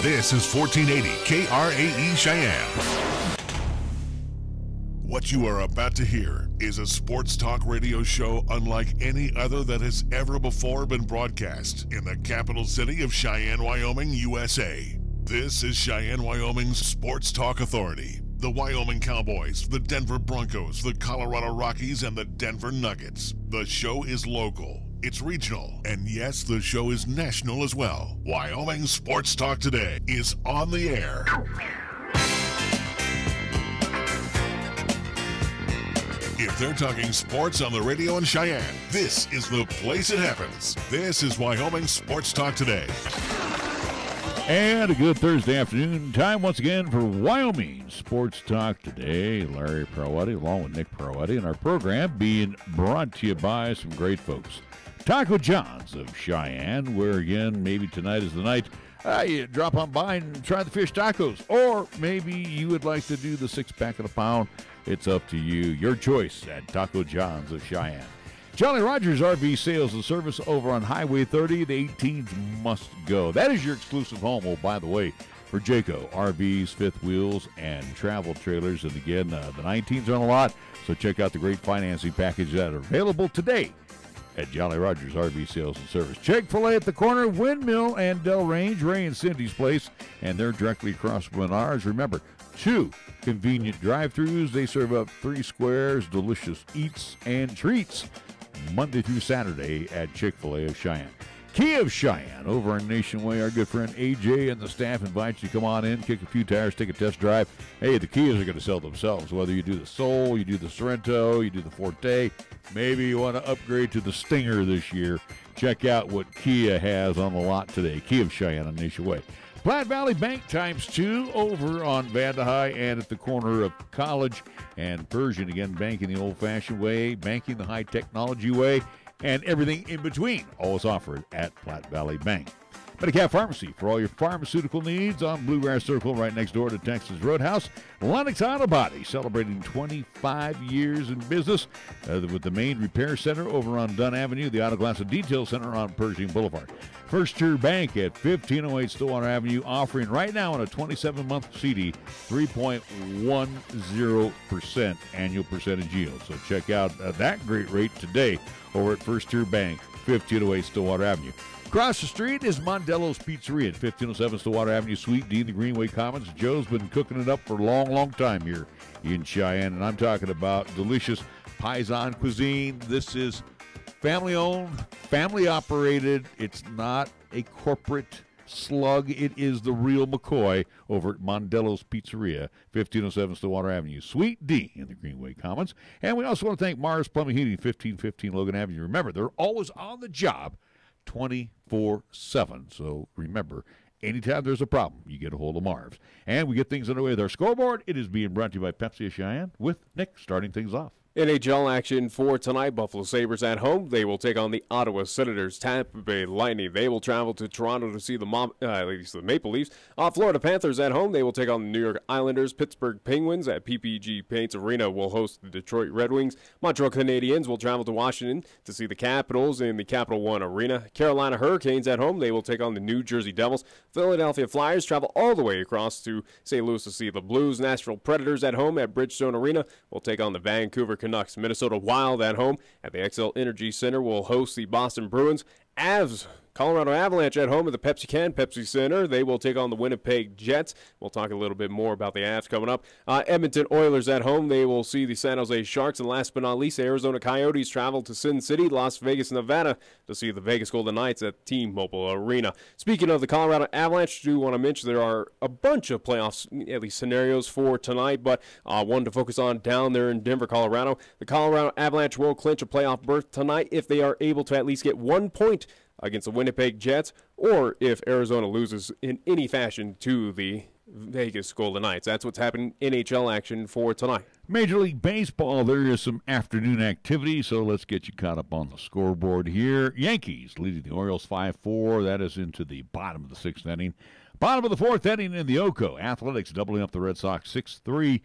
This is 1480 KRAE Cheyenne. What you are about to hear is a sports talk radio show unlike any other that has ever before been broadcast in the capital city of Cheyenne, Wyoming, USA. This is Cheyenne, Wyoming's Sports Talk Authority. The Wyoming Cowboys, the Denver Broncos, the Colorado Rockies, and the Denver Nuggets. The show is local. It's regional, and yes, the show is national as well. Wyoming Sports Talk Today is on the air. If they're talking sports on the radio in Cheyenne, this is the place it happens. This is Wyoming Sports Talk Today. And a good Thursday afternoon. Time once again for Wyoming Sports Talk Today. Larry Peroetti along with Nick Peroetti, and our program being brought to you by some great folks. Taco John's of Cheyenne, where again, maybe tonight is the night you drop on by and try the fish tacos. Or maybe you would like to do the 6-pack of the pound. It's up to you. Your choice at Taco John's of Cheyenne. Jolly Rogers RV Sales and Service over on Highway 30. The 18s must go. That is your exclusive home, oh, by the way, for Jayco RVs, fifth wheels, and travel trailers. And again, the 19s are on a lot, so check out the great financing package that are available today at Jolly Rogers RV Sales and Service. Chick-fil-A at the corner, Windmill and Del Range, Ray and Cindy's Place, and they're directly across Menards. Remember, 2 convenient drive-thrus. They serve up 3 squares, delicious eats and treats, Monday through Saturday at Chick-fil-A of Cheyenne. Kia of Cheyenne over on Nation Way. Our good friend AJ and the staff invite you to come on in, kick a few tires, take a test drive. Hey, the Kias are going to sell themselves, whether you do the Soul, you do the Sorrento, you do the Forte. Maybe you want to upgrade to the Stinger this year. Check out what Kia has on the lot today. Kia of Cheyenne on Nation Way. Platte Valley Bank ×2 over on Vandehigh and at the corner of College and Persian. Again, banking the old-fashioned way, banking the high-technology way, and everything in between. Always offered at Platte Valley Bank. Medicap Pharmacy for all your pharmaceutical needs on Bluegrass Circle right next door to Texas Roadhouse. Lennox Auto Body celebrating 25 years in business with the main repair center over on Dunn Avenue, the Auto Glass and Detail Center on Pershing Boulevard. First Tier Bank at 1508 Stillwater Avenue offering right now on a 27-month CD 3.10% annual percentage yield. So check out that great rate today over at First Tier Bank, 1508 Stillwater Avenue. Across the street is Mondello's Pizzeria at 1507 Stillwater Avenue, Suite D, the Greenway Commons. Joe's been cooking it up for a long, long time here in Cheyenne, and I'm talking about delicious Paisan cuisine. This is family-owned, family-operated. It's not a corporate slug. It is the real McCoy over at Mondello's Pizzeria, 1507 Stillwater Avenue, Suite D in the Greenway Commons. And we also want to thank Mars Plumbing Heating, 1515 Logan Avenue. Remember, they're always on the job 24/7. So remember, anytime there's a problem, you get a hold of Marv's. And we get things underway with our scoreboard. It is being brought to you by Pepsi of Cheyenne with Nick starting things off. NHL action for tonight. Buffalo Sabres at home. They will take on the Ottawa Senators. Tampa Bay Lightning. They will travel to Toronto to see the Maple Leafs. Florida Panthers at home. They will take on the New York Islanders. Pittsburgh Penguins at PPG Paints Arena will host the Detroit Red Wings. Montreal Canadiens will travel to Washington to see the Capitals in the Capital One Arena. Carolina Hurricanes at home. They will take on the New Jersey Devils. Philadelphia Flyers travel all the way across to St. Louis to see the Blues. Nashville Predators at home at Bridgestone Arena will take on the Vancouver Canucks. Minnesota Wild at home at the XL Energy Center will host the Boston Bruins. Colorado Avalanche at home at the Pepsi Center. They will take on the Winnipeg Jets. We'll talk a little bit more about the Avs coming up. Edmonton Oilers at home. They will see the San Jose Sharks. And last but not least, Arizona Coyotes travel to Sin City, Las Vegas, Nevada to see the Vegas Golden Knights at T-Mobile Arena. Speaking of the Colorado Avalanche, I do want to mention there are a bunch of playoffs, at least scenarios for tonight, but one to focus on down there in Denver, Colorado. The Colorado Avalanche will clinch a playoff berth tonight if they are able to at least get 1 point against the Winnipeg Jets, or if Arizona loses in any fashion to the Vegas Golden Knights. That's what's happening in NHL action for tonight. Major League Baseball, there is some afternoon activity, so let's get you caught up on the scoreboard here. Yankees leading the Orioles 5-4. That is into the bottom of the 6th inning. Bottom of the 4th inning in the Oco. Athletics doubling up the Red Sox 6-3.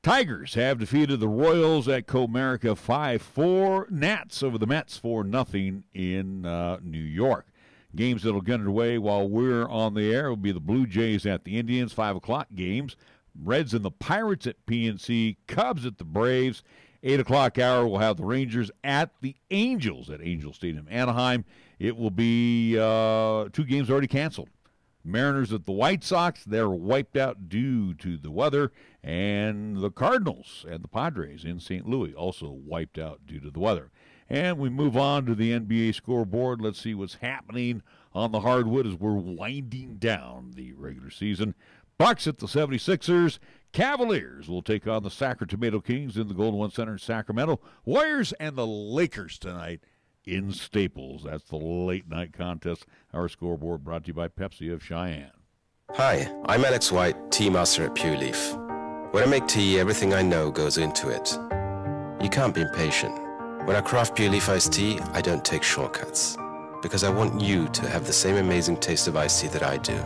Tigers have defeated the Royals at Comerica 5-4. Nats over the Mets 4-0 in New York. Games that'll get underway while we're on the air will be the Blue Jays at the Indians, 5 o'clock games. Reds and the Pirates at PNC, Cubs at the Braves. 8 o'clock hour, we'll have the Rangers at the Angels at Angel Stadium, Anaheim. It will be 2 games already canceled. Mariners at the White Sox, they're wiped out due to the weather. And the Cardinals and the Padres in St. Louis also wiped out due to the weather. And we move on to the NBA scoreboard. Let's see what's happening on the hardwood as we're winding down the regular season. Bucks at the 76ers. Cavaliers will take on the Sacramento Tomato Kings in the Golden One Center in Sacramento. Warriors and the Lakers tonight in Staples. That's the late night contest. Our scoreboard brought to you by Pepsi of Cheyenne. Hi, I'm Alex White, tea master at Pure Leaf. When I make tea, everything I know goes into it. You can't be impatient. When I craft Pure Leaf iced tea, I don't take shortcuts, because I want you to have the same amazing taste of iced tea that I do.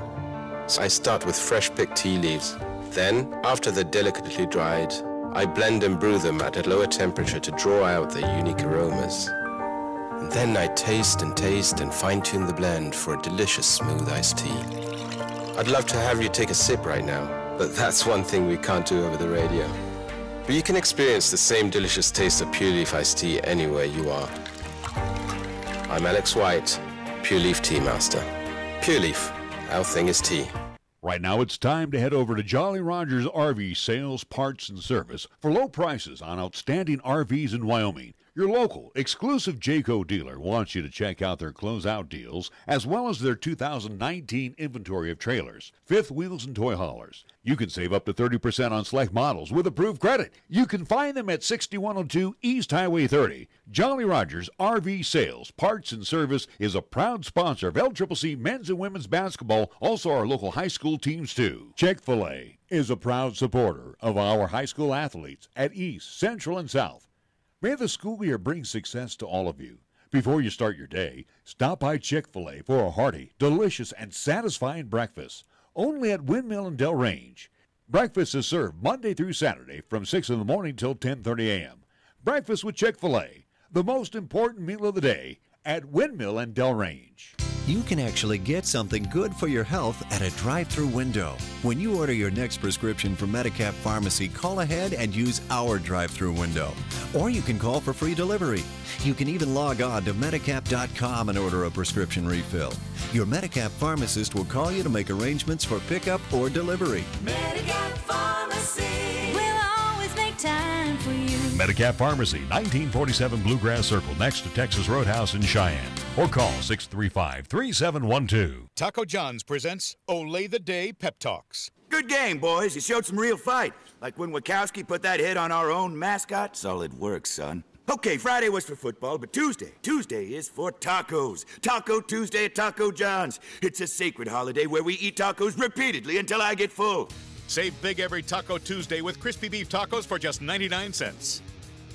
So I start with fresh picked tea leaves. Then, after they're delicately dried, I blend and brew them at a lower temperature to draw out their unique aromas. And then I taste and fine-tune the blend for a delicious smooth iced tea. I'd love to have you take a sip right now, but that's one thing we can't do over the radio. But you can experience the same delicious taste of Pure Leaf iced tea anywhere you are. I'm Alex White, Pure Leaf Tea Master. Pure Leaf, our thing is tea. Right now it's time to head over to Jolly Rogers RV Sales, Parts, and Service for low prices on outstanding RVs in Wyoming. Your local, exclusive Jayco dealer wants you to check out their closeout deals as well as their 2019 inventory of trailers, fifth wheels, and toy haulers. You can save up to 30% on select models with approved credit. You can find them at 6102 East Highway 30. Jolly Rogers RV Sales, Parts, and Service is a proud sponsor of LCCC men's and women's basketball, also our local high school teams too. Chick-fil-A is a proud supporter of our high school athletes at East, Central, and South. May the school year bring success to all of you. Before you start your day, stop by Chick-fil-A for a hearty, delicious, and satisfying breakfast. Only at Windmill and Del Range. Breakfast is served Monday through Saturday from 6 in the morning till 10:30 a.m. Breakfast with Chick-fil-A, the most important meal of the day at Windmill and Del Range. You can actually get something good for your health at a drive-through window. When you order your next prescription from Medicap Pharmacy, call ahead and use our drive-through window. Or you can call for free delivery. You can even log on to Medicap.com and order a prescription refill. Your Medicap pharmacist will call you to make arrangements for pickup or delivery. Medicap Pharmacy will always make time for you. Medicap Pharmacy, 1947 Bluegrass Circle, next to Texas Roadhouse in Cheyenne. Or call 635-3712. Taco John's presents Olay the Day Pep Talks. Good game, boys. You showed some real fight. Like when Wachowski put that hit on our own mascot. Solid work, son. Okay, Friday was for football, but Tuesday is for tacos. Taco Tuesday at Taco John's. It's a sacred holiday where we eat tacos repeatedly until I get full. Save big every Taco Tuesday with crispy beef tacos for just 99 cents.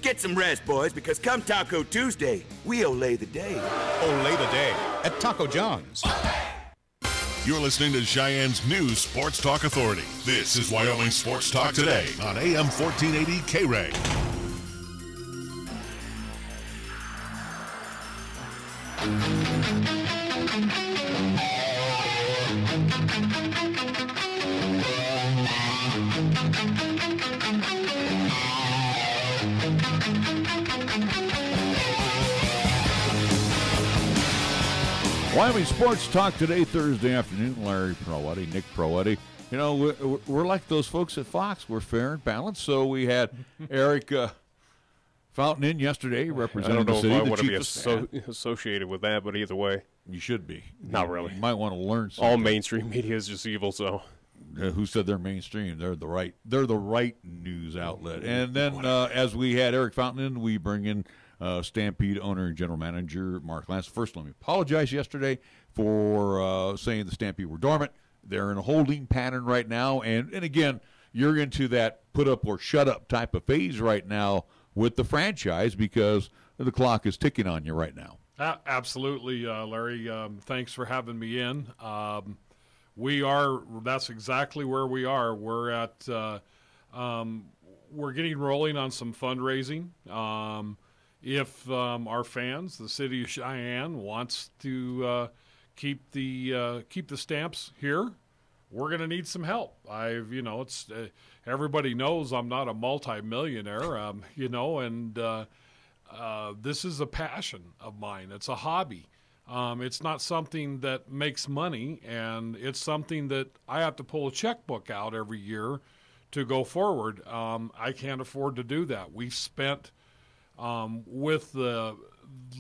Get some rest, boys, because come Taco Tuesday, we olay the day. Olay the Day at Taco John's. You're listening to Cheyenne's new Sports Talk Authority. This is Wyoming Sports Talk Today on AM 1480 KRAE. Wyoming Sports Talk Today, Thursday afternoon. Larry Proetti, Nick Proetti. You know, we're like those folks at Fox. We're fair and balanced. So we had Eric Fountain in yesterday representing the city. I don't know if I want to be associated with that, but either way. You should be. Not really. You might want to learn something. All mainstream media is just evil, so. Who said they're mainstream? They're the right news outlet. And then as we had Eric Fountain in, we bring in Stampede owner and general manager Mark Lantz. First, let me apologize yesterday for saying the Stampede were dormant. They're in a holding pattern right now. And again, you're into that put up or shut up type of phase right now with the franchise because the clock is ticking on you right now. Absolutely, Larry. Thanks for having me in. That's exactly where we are. We're at, we're getting rolling on some fundraising. If our fans, the city of Cheyenne, wants to keep the Stamps here, we're going to need some help. It's everybody knows I'm not a multimillionaire, and this is a passion of mine. It's a hobby. It's not something that makes money, and it's something that I have to pull a checkbook out every year to go forward. I can't afford to do that. We've spent, with the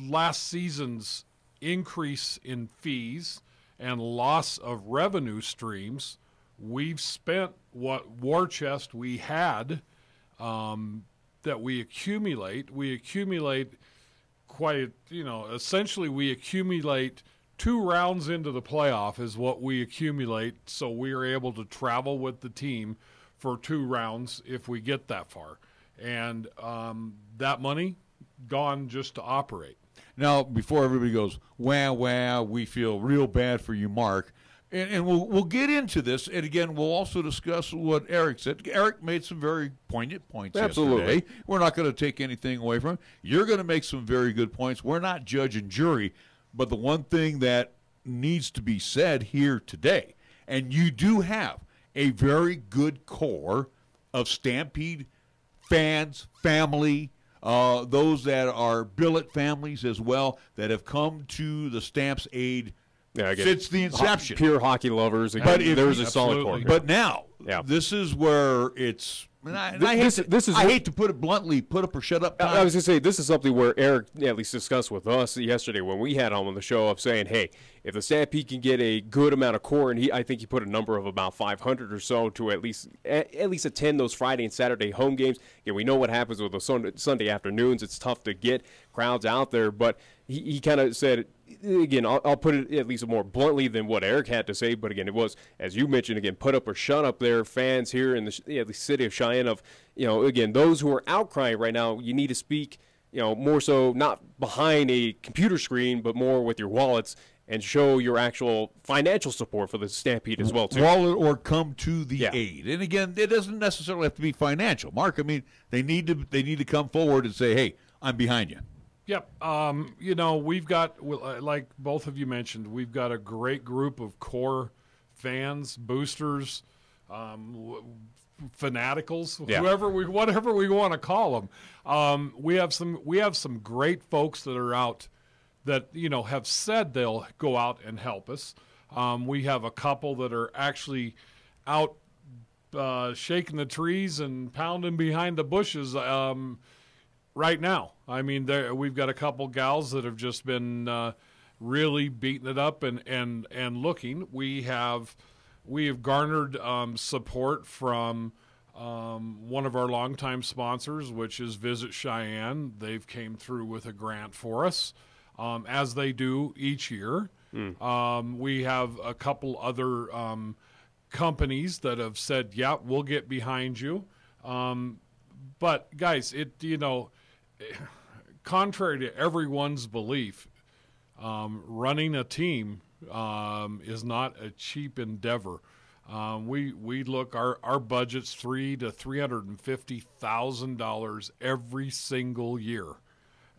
last season's increase in fees and loss of revenue streams, we've spent what war chest we had that we accumulate. We accumulate essentially we accumulate 2 rounds into the playoff is what we accumulate, so we are able to travel with the team for 2 rounds if we get that far. And that money gone just to operate. Now, before everybody goes, wow, we feel real bad for you, Mark. And we'll get into this, and again, we'll also discuss what Eric said. Eric made some very poignant points yesterday. We're not going to take anything away from him. You're going to make some very good points. We're not judge and jury, but the one thing that needs to be said here today, and you do have a very good core of Stampede fans, family, those that are billet families as well that have come to the Stamps aid since the inception. Pure hockey lovers. Again, there's a solid core. But now, this is where it's – I hate to put it bluntly, put up or shut up time. I was going to say, this is something where Eric at least discussed with us yesterday when we had him on the show of saying, hey, if the Stampede can get a good amount of core, and I think he put a number of about 500 or so to at least attend those Friday and Saturday home games. Again, we know what happens with the Sunday afternoons. It's tough to get crowds out there, but he kind of said, again, I'll put it at least more bluntly than what Eric had to say, but again, it was, as you mentioned, again, put up or shut up there, fans here in the city of Cheyenne of, again, those who are outcrying right now, you need to speak, more so not behind a computer screen, but more with your wallets and show your actual financial support for the Stampede as well, too. Wallet or come to the aid. And again, it doesn't necessarily have to be financial. Mark, I mean, they need to come forward and say, hey, I'm behind you. Yep. We've got, like both of you mentioned, we've got a great group of core fans, boosters, fanaticals, whatever we want to call them. We have some great folks that are out that, have said they'll go out and help us. We have a couple that are actually out shaking the trees and pounding behind the bushes right now. I mean, we've got a couple gals that have just been really beating it up and looking. We have garnered support from one of our longtime sponsors, which is Visit Cheyenne. They've came through with a grant for us, as they do each year. We have a couple other companies that have said, yeah, we'll get behind you. But, guys, contrary to everyone's belief, running a team is not a cheap endeavor. We look, our budget's $300,000 to $350,000 every single year,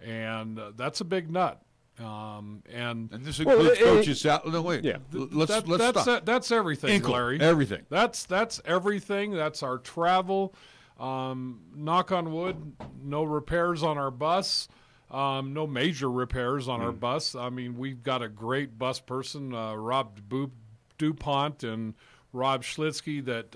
and that's a big nut. And this includes coaches. No, wait. Yeah, let's stop. That's everything, Larry. Everything. That's everything. That's our travel. Knock on wood, no repairs on our bus. No major repairs on our bus. I mean, we've got a great bus person, Rob DuPont and Rob Schlitzky, that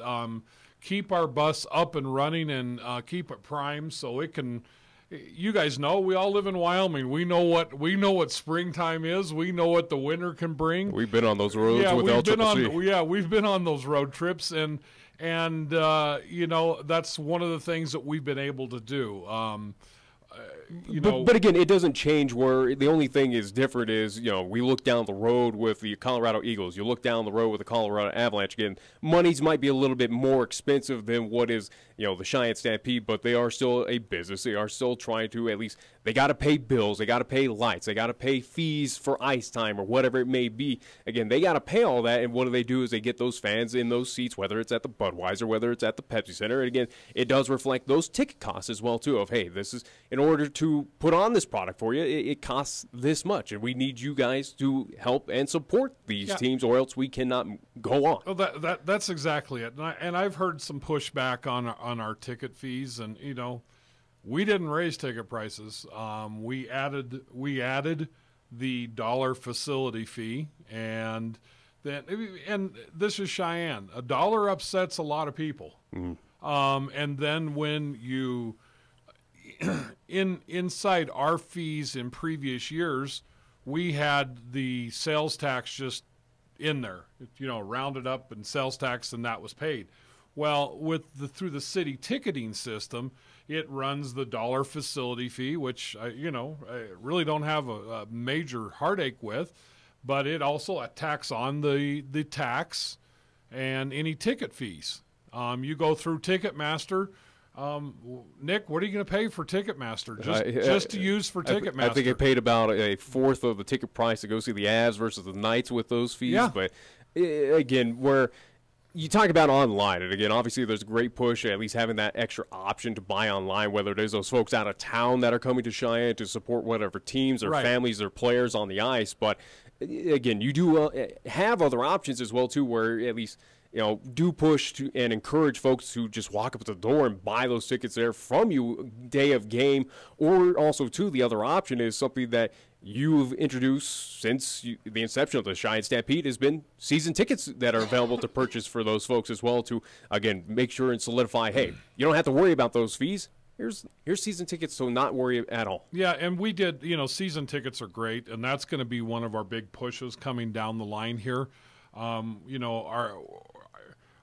keep our bus up and running and keep it primed so it can. You guys know, we all live in Wyoming. We know what springtime is. We know what the winter can bring. We've been on those roads with LCC. We've been on those road trips, and that's one of the things that we've been able to do. But again, it doesn't change where the only thing is different is, we look down the road with the Colorado Eagles. You look down the road with the Colorado Avalanche. Again, monies might be a little bit more expensive than what is, the Cheyenne Stampede, but they are still a business. They are still trying to at least, they got to pay bills. They got to pay lights. They got to pay fees for ice time or whatever it may be. Again, they got to pay all that, and what do is they get those fans in those seats, whether it's at the Budweiser, whether it's at the Pepsi Center. And again, it does reflect those ticket costs as well, too, of, hey, this is, in order to put on this product for you, it costs this much, and we need you guys to help and support these teams, or else we cannot go on. Well, that's exactly it. And I've heard some pushback on our ticket fees, and we didn't raise ticket prices. We added the dollar facility fee, and this is Cheyenne. $1 upsets a lot of people. And then when you inside our fees in previous years, we had the sales tax just in there, rounded up and sales tax, and that was paid. Well, through the city ticketing system, it runs the dollar facility fee, which I really don't have a major heartache with, but it also attacks on the tax and any ticket fees. You go through Ticketmaster. Nick, what are you going to pay for Ticketmaster? Just to use for Ticketmaster? I think I paid about a fourth of the ticket price to go see the Avs versus the Knights with those fees. Yeah. But again, where you talk about online, and again, obviously there's a great push, at least having that extra option to buy online, whether it is those folks out of town that are coming to Cheyenne to support whatever teams or families or players on the ice. But again, you do have other options as well, too, where at least do push to and encourage folks to just walk up to the door and buy those tickets there from you day of game. Or also, too, the other option is something that you've introduced since the inception of the Cheyenne Stampede has been season tickets that are available to purchase for those folks as well to, again, make sure and solidify, hey, you don't have to worry about those fees. Here's season tickets, so not worry at all. Yeah, and we did, season tickets are great, and that's going to be one of our big pushes coming down the line here.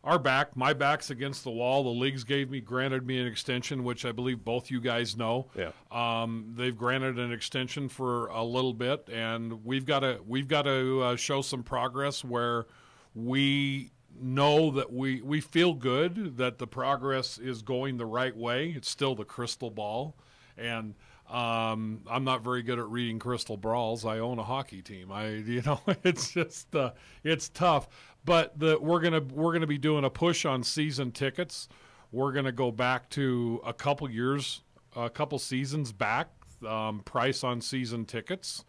My back's against the wall. The leagues granted me an extension, which I believe both you guys know. Yeah. They've granted an extension for a little bit, and we've got to show some progress where we know that we feel good that the progress is going the right way. It's still the crystal ball, and I'm not very good at reading crystal balls. I own a hockey team. It's just it's tough. But we're gonna be doing a push on season tickets. We're gonna go back to a couple seasons back. Price on season tickets.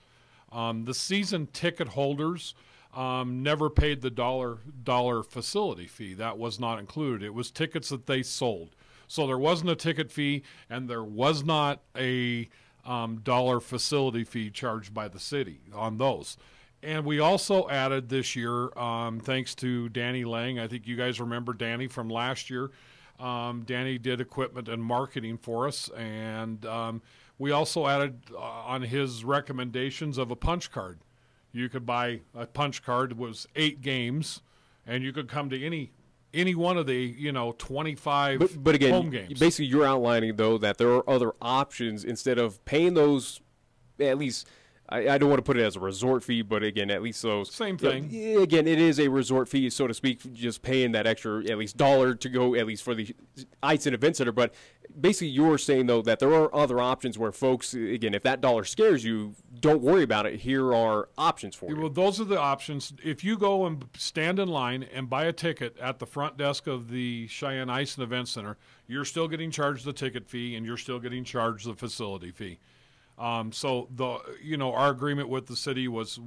The season ticket holders never paid the dollar facility fee. That was not included. It was tickets that they sold. So there wasn't a ticket fee, and there was not a dollar facility fee charged by the city on those. And we also added this year, thanks to Danny Lang. I think you guys remember Danny from last year. Danny did equipment and marketing for us, and we also added on his recommendations of a punch card. You could buy a punch card. It was 8 games, and you could come to any one of the 25 but again, home games. Basically, you're outlining though that there are other options instead of paying those. At least I don't want to put it as a resort fee, but again, at least those same thing. Again, it is a resort fee, so to speak, just paying that extra at least $1 to go at least for the ice and event center. But basically, you're saying though that there are other options where folks, again, if that $1 scares you, don't worry about it. Here are options for you. Well, those are the options. If you go and stand in line and buy a ticket at the front desk of the Cheyenne Ice and Event Center, you're still getting charged the ticket fee, and you're still getting charged the facility fee. So our agreement with the city was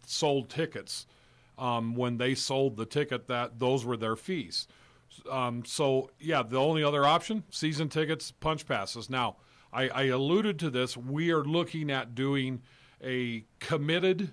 sold tickets. When they sold the ticket, those were their fees. The only other option, season tickets, punch passes. Now, I alluded to this. We are looking at doing a committed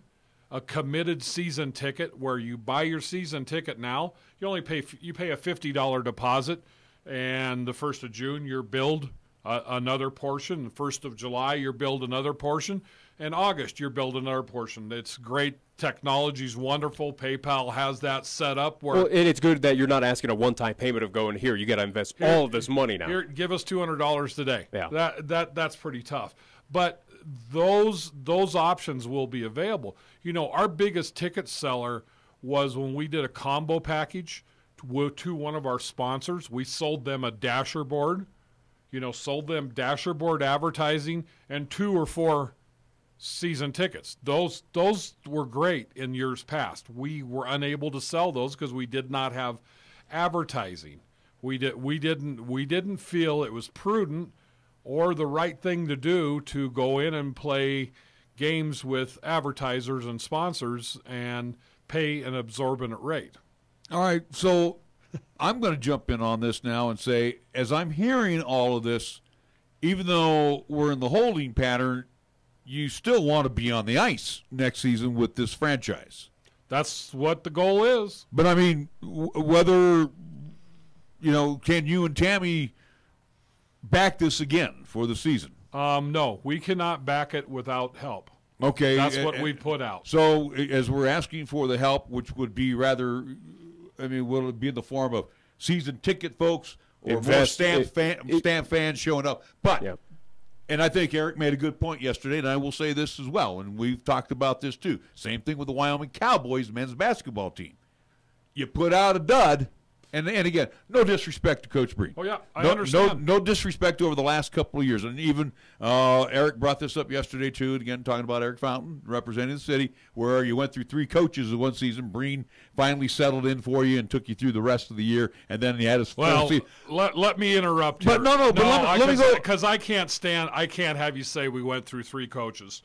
season ticket where you buy your season ticket now. You pay a $50 deposit, and the 1st of June you're billed another portion. The 1st of July you're billed another portion, and August you're billed another portion. It's great. Technology's wonderful. PayPal has that set up where. Well, and it's good that you're not asking a one-time payment of going here. You got to invest all of this money now. Here, give us $200 today. Yeah. That's pretty tough. But those options will be available. Our biggest ticket seller was when we did a combo package to one of our sponsors. We sold them a dasher board. Sold them dasher board advertising and 2 or 4 season tickets. Those were great in years past. We were unable to sell those because we did not have advertising. We didn't feel it was prudent or the right thing to do to go in and play games with advertisers and sponsors and pay an exorbitant rate. All right, so I'm going to jump in on this now and say, as I'm hearing all of this, even though we're in the holding pattern, you still want to be on the ice next season with this franchise. That's what the goal is. But, I mean, whether, can you and Tammy back this again for the season? No, we cannot back it without help. Okay. That's what we put out. So as we're asking for the help, which would be rather, will it be in the form of season ticket folks or more stamp fans showing up? But, and I think Eric made a good point yesterday, and I will say this as well, and we've talked about this too. Same thing with the Wyoming Cowboys men's basketball team. You put out a dud. And again, no disrespect to Coach Breen. Oh, yeah, I understand. No disrespect over the last couple of years. And even Eric brought this up yesterday, too, again, talking about Eric Fountain, representing the city, where you went through 3 coaches in one season. Breen finally settled in for you and took you through the rest of the year. And then he had his let me interrupt you. But let me go. Because I can't have you say we went through 3 coaches.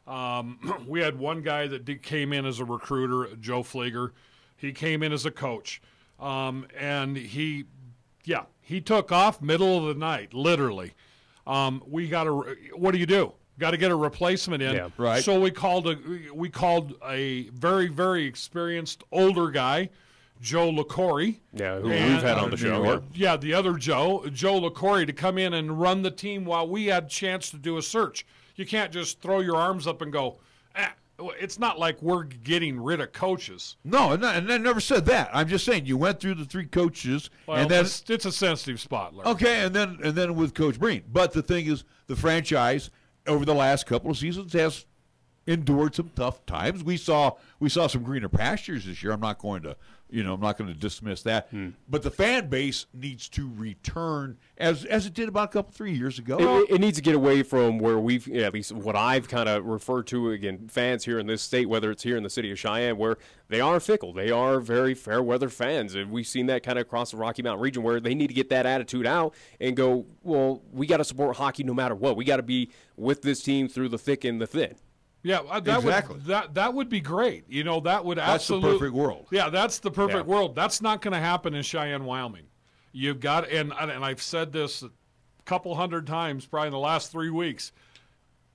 We had one guy that came in as a recruiter, Joe Flieger. He came in as a coach. And he took off middle of the night, literally. What do you do? Got to get a replacement in. Yeah, right. So we called a very, very experienced older guy, Joe LaCorey. Yeah, who we've had on the show. Yeah, the other Joe LaCorey, to come in and run the team while we had a chance to do a search. You can't just throw your arms up and go, it's not like we're getting rid of coaches. No, and I never said that. I'm just saying you went through the 3 coaches, and then it's a sensitive spot, Larry. Okay, and then with Coach Breen. But the thing is, the franchise over the last couple of seasons has endured some tough times. We saw some greener pastures this year. I'm not going to dismiss that. But the fan base needs to return as it did about 3 years ago. It needs to get away from where we've, at least what I've kind of referred to, again, fans here in this state, whether it's here in the city of Cheyenne, where they are fickle. They are very fair weather fans. And we've seen that kind of across the Rocky Mountain region, where they need to get that attitude out and go, well, we got to support hockey no matter what. We got to be with this team through the thick and the thin. Yeah, exactly. That would be great. That would that's the perfect world. Yeah, that's the perfect world. That's not going to happen in Cheyenne, Wyoming. You've got, and I've said this a couple hundred times probably in the last 3 weeks.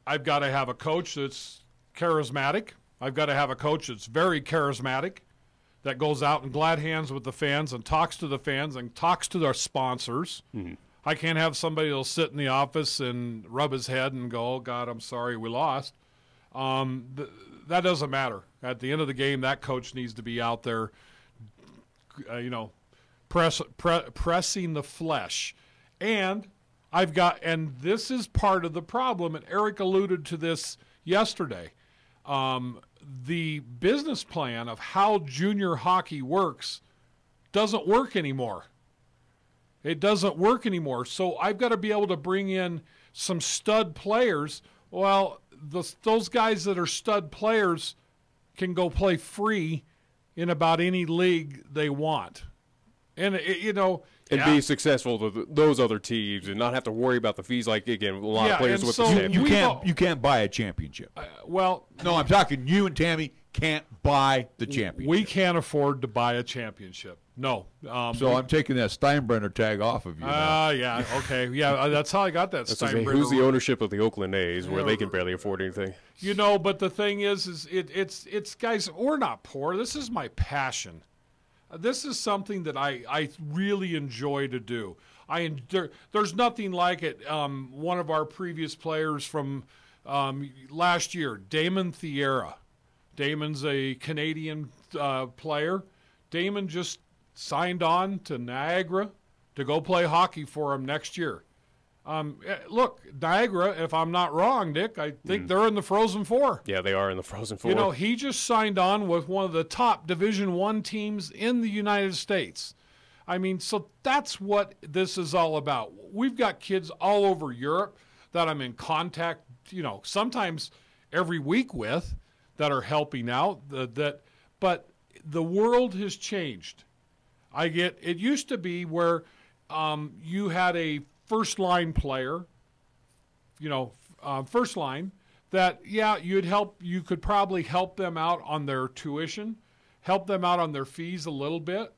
I've got to have a coach that's charismatic. I've got to have a coach that's very charismatic, that goes out and glad hands with the fans and talks to the fans and talks to their sponsors. Mm-hmm. I can't have somebody that'll sit in the office and rub his head and go, "Oh God, I'm sorry, we lost." That doesn't matter. At the end of the game, that coach needs to be out there, pressing the flesh. And this is part of the problem, and Eric alluded to this yesterday. The business plan of how junior hockey works doesn't work anymore. It doesn't work anymore. So I've got to be able to bring in some stud players. Well, those guys that are stud players can go play free in about any league they want. And, be successful to those other teams and not have to worry about the fees like, again, a lot of players with the stamp. You can't buy a championship. No, I'm talking you and Tammy can't buy the championship. We can't afford to buy a championship. No. So I'm taking that Steinbrenner tag off of you. Yeah, okay. Yeah, that's how I got that Steinbrenner. Who's the ownership of the Oakland A's where they can barely afford anything? But the thing is it's guys, we're not poor. This is my passion. This is something that I really enjoy to do. There's nothing like it. One of our previous players from last year, Damon Thierra. Damon's a Canadian player. Damon just signed on to Niagara to go play hockey for him next year. Look, Niagara, if I'm not wrong, Nick, I think they're in the Frozen Four. Yeah, they are in the Frozen Four. He just signed on with one of the top Division I teams in the United States. So that's what this is all about. We've got kids all over Europe that I'm in contact, sometimes every week with, that are helping out. But the world has changed. It used to be where you had a first-line player first line, that, you could probably help them out on their tuition, help them out on their fees a little bit,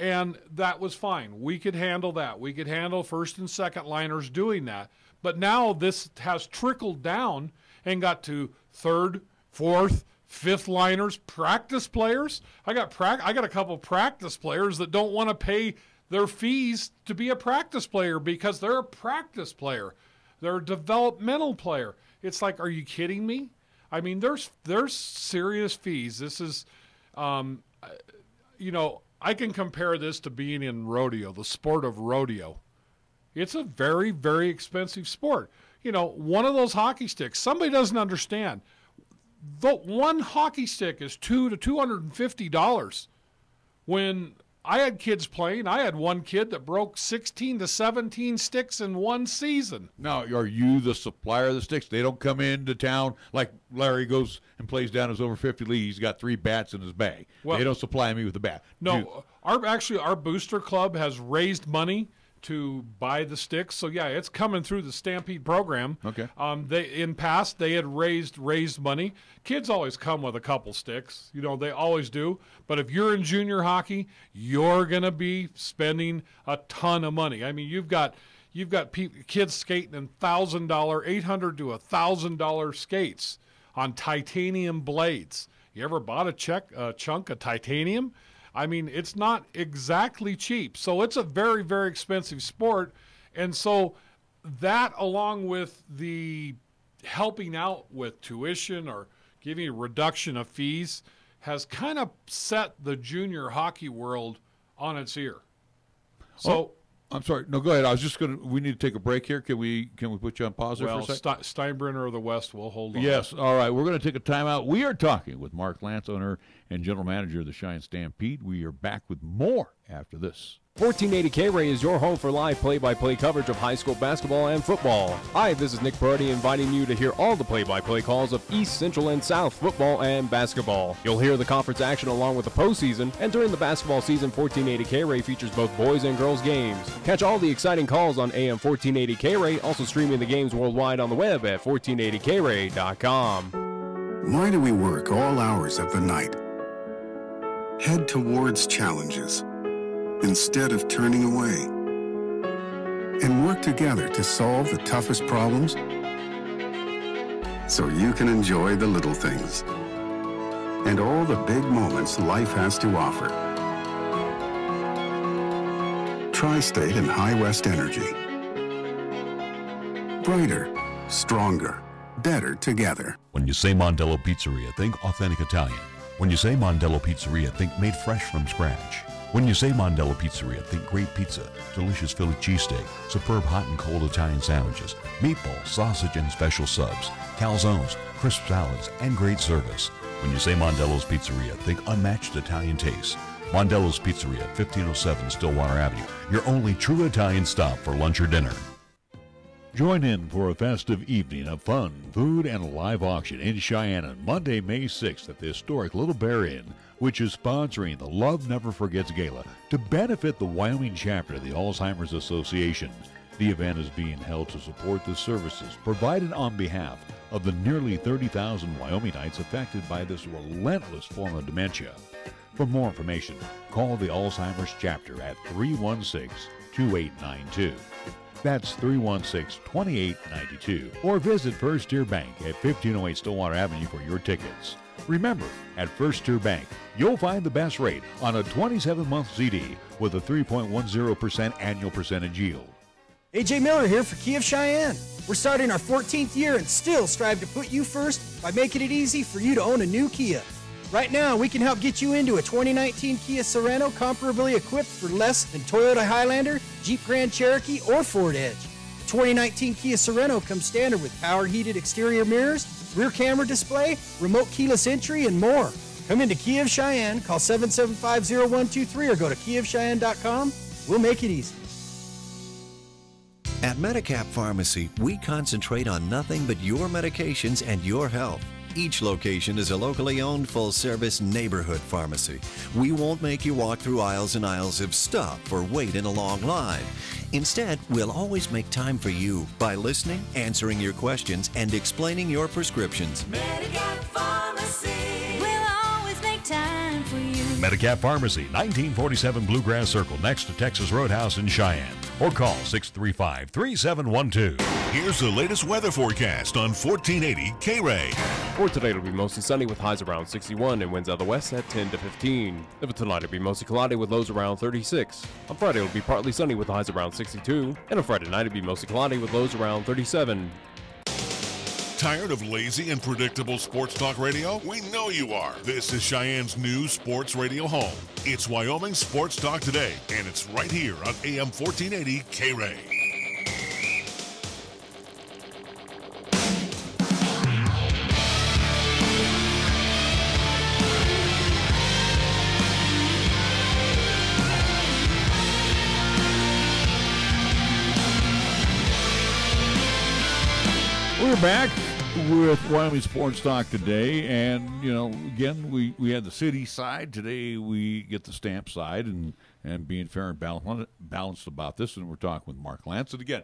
and that was fine. We could handle that. We could handle first and second liners doing that. But now this has trickled down and got to third, fourth, fifth liners, practice players. I got a couple practice players that don't want to pay their fees to be a practice player because they're a practice player. They're a developmental player. It's like, are you kidding me? I mean, there's serious fees. This is, I can compare this to being in rodeo, the sport of rodeo. It's a very, very expensive sport. One of those hockey sticks, somebody doesn't understand. The one hockey stick is $200 to $250. When I had kids playing, I had one kid that broke 16 to 17 sticks in one season. Now, are you the supplier of the sticks? They don't come into town like Larry goes and plays down his over 50 league. He's got 3 bats in his bag. Well, they don't supply me with a bat. No, our booster club has raised money to buy the sticks. So yeah, it's coming through the Stampede program. Okay. They had raised money. Kids always come with a couple sticks. They always do. But if you're in junior hockey, you're going to be spending a ton of money. I mean, you've got kids skating in $1,000, $800 to $1,000 skates on titanium blades. You ever bought a chunk of titanium? I mean, it's not exactly cheap. So it's a very, very expensive sport. And so that, along with the helping out with tuition or giving a reduction of fees, has kind of set the junior hockey world on its ear. So I'm sorry. No, go ahead. I was just we need to take a break here. Can we put you on pause there for a second? Steinbrenner of the West will hold on. Yes. All right. We're going to take a timeout. We are talking with Mark Lantz, owner and general manager of the Cheyenne Stampede. We are back with more after this. 1480 KRAE is your home for live play-by-play coverage of high school basketball and football. Hi, this is Nick Perotti inviting you to hear all the play-by-play calls of East, Central, and South football and basketball. You'll hear the conference action along with the postseason, and during the basketball season, 1480 KRAE features both boys and girls games. Catch all the exciting calls on AM 1480 KRAE, also streaming the games worldwide on the web at 1480KRAE.com. Why do we work all hours of the night? Head towards challenges instead of turning away, and work together to solve the toughest problems so you can enjoy the little things and all the big moments life has to offer. Tri-State and High West Energy. Brighter, stronger, better together. When you say Mondello Pizzeria, think authentic Italian. When you say Mondello Pizzeria, think made fresh from scratch. When you say Mondello Pizzeria, think great pizza, delicious Philly cheesesteak, superb hot and cold Italian sandwiches, meatballs, sausage, and special subs, calzones, crisp salads, and great service. When you say Mondello's Pizzeria, think unmatched Italian taste. Mondello's Pizzeria, 1507 Stillwater Avenue, your only true Italian stop for lunch or dinner. Join in for a festive evening of fun, food, and a live auction in Cheyenne on Monday, May 6th at the historic Little Bear Inn, which is sponsoring the Love Never Forgets Gala to benefit the Wyoming chapter of the Alzheimer's Association. The event is being held to support the services provided on behalf of the nearly 30,000 Wyomingites affected by this relentless form of dementia. For more information, call the Alzheimer's chapter at 316-2892. That's 316-2892. Or visit First Tier Bank at 1508 Stillwater Avenue for your tickets. Remember, at First Tier Bank, you'll find the best rate on a 27-month CD with a 3.10% annual percentage yield. AJ Miller here for Kia of Cheyenne. We're starting our 14th year and still strive to put you first by making it easy for you to own a new Kia. Right now, we can help get you into a 2019 Kia Sorento comparably equipped for less than Toyota Highlander, Jeep Grand Cherokee, or Ford Edge. The 2019 Kia Sorento comes standard with power heated exterior mirrors, rear camera display, remote keyless entry, and more. Come into Kia of Cheyenne, call 775-0123 or go to kiaofcheyenne.com. We'll make it easy. At Medicap Pharmacy, we concentrate on nothing but your medications and your health. Each location is a locally owned full-service neighborhood pharmacy. We won't make you walk through aisles and aisles of stuff or wait in a long line. Instead, we'll always make time for you by listening, answering your questions, and explaining your prescriptions. Medicap Pharmacy. We'll always make time for you. Medicap Pharmacy, 1947 Bluegrass Circle, next to Texas Roadhouse in Cheyenne. Or call 635-3712. Here's the latest weather forecast on 1480 KRAE. For today, it'll be mostly sunny with highs around 61 and winds out of the west at 10 to 15. For tonight, it'll be mostly cloudy with lows around 36. On Friday, it'll be partly sunny with highs around 62. And on Friday night, it'll be mostly cloudy with lows around 37. Tired of lazy and predictable sports talk radio? We know you are. This is Cheyenne's new sports radio home. It's Wyoming Sports Talk Today, and it's right here on AM 1480 KRAE. We're back with Wyoming Sports Talk today, and again, we had the city side today. We get the stamp side, and being fair and balanced about this. And we're talking with Mark Lantz, and again,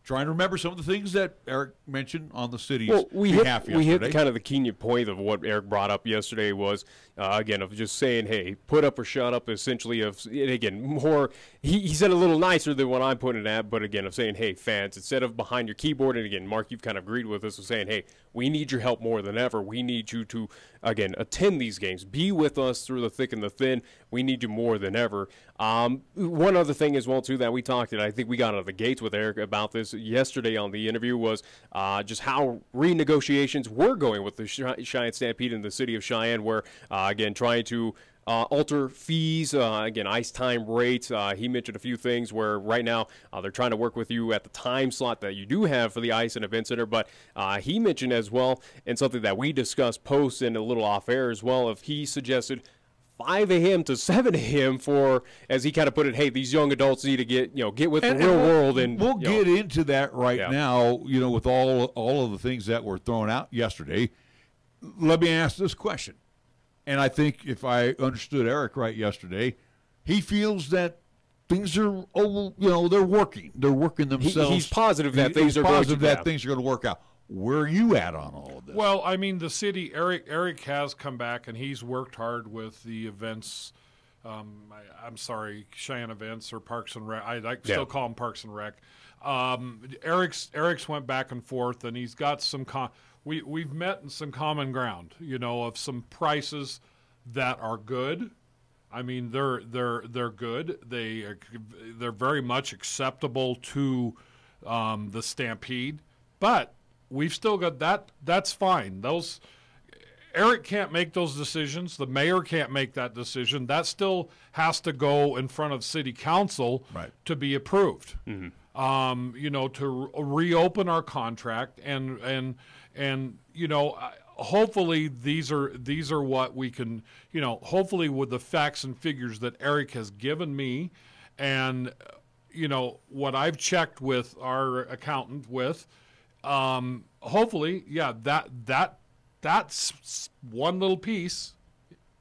trying to remember some of the things that Eric mentioned on the city's behalf yesterday. We hit kind of the key point of what Eric brought up yesterday was, again, of just saying, hey, put up or shut up, essentially, and again, more, he said a little nicer than what I'm putting it at, but again, of saying, hey, fans, instead of behind your keyboard, and again, Mark, you've kind of agreed with us, of saying, hey, we need your help more than ever. We need you to, again, attend these games. Be with us through the thick and the thin. We need you more than ever. One other thing as well, too, that we talked, and I think we got out of the gates with Eric about this yesterday on the interview, was just how renegotiations were going with the Cheyenne Stampede in the city of Cheyenne, where, again, trying to alter fees, again, ice time rates. He mentioned a few things where right now they're trying to work with you at the time slot that you do have for the ice and event center. But he mentioned as well, and something that we discussed post and a little off air as well, if he suggested 5 a.m. to 7 a.m. for, as he kind of put it, hey, these young adults need to get with the real world. And we'll get into that now, with all of the things that were thrown out yesterday. Let me ask this question. And I think if I understood Eric right yesterday, he feels that things are, they're working. They're working themselves. He's positive that things are going to work out. Where are you at on all of this? Well, I mean, the city, Eric has come back, and he's worked hard with the events. I'm sorry, Cheyenne Events or Parks and Rec. I still call them Parks and Rec. Eric's went back and forth, and he's got some we've met in some common ground, of some prices that are good. I mean, they're good. They're very much acceptable to the Stampede, but we've still got that. That's fine. Eric can't make those decisions. The mayor can't make that decision. That still has to go in front of city council to be approved. Mm-hmm. To reopen our contract and hopefully these are what we can, hopefully with the facts and figures that Eric has given me, and what I've checked with our accountant with. Hopefully, that's one little piece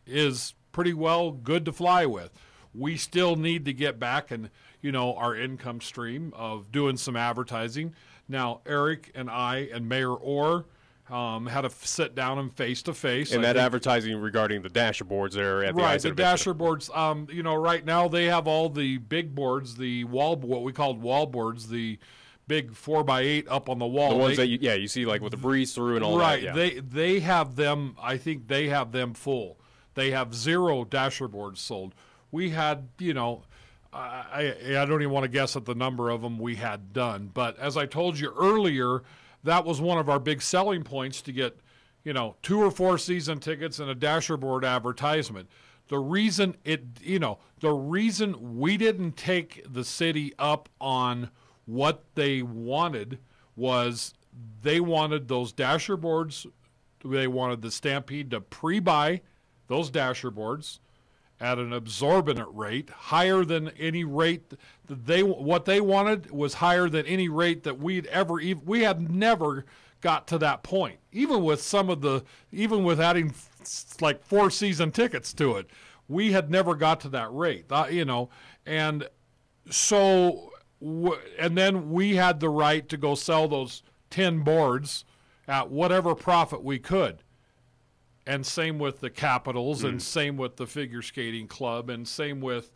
is pretty well good to fly with. We still need to get back and, our income stream of doing some advertising. Now, Eric and I and Mayor Orr had to sit down and face-to-face. And advertising regarding the dasher boards there at the Right, the dasher boards. Right now they have all the big boards, what we called wall boards, the big 4x8 up on the wall. The ones that you see like with the breeze through and all that. Right, they have them. I think they have them full. They have 0 dasher boards sold. We had, I don't even want to guess at the number of them we had done. But as I told you earlier, that was one of our big selling points to get, 2 or 4 season tickets and a dasher board advertisement. The reason we didn't take the city up on what they wanted was they wanted those dasher boards. They wanted the Stampede to pre-buy those dasher boards at an exorbitant rate, higher than any rate that what they wanted was higher than any rate that we had never got to that point. Even with adding like 4 season tickets to it, we had never got to that rate, and so, and then we had the right to go sell those 10 boards at whatever profit we could. And same with the Capitals, and same with the figure skating club, and same with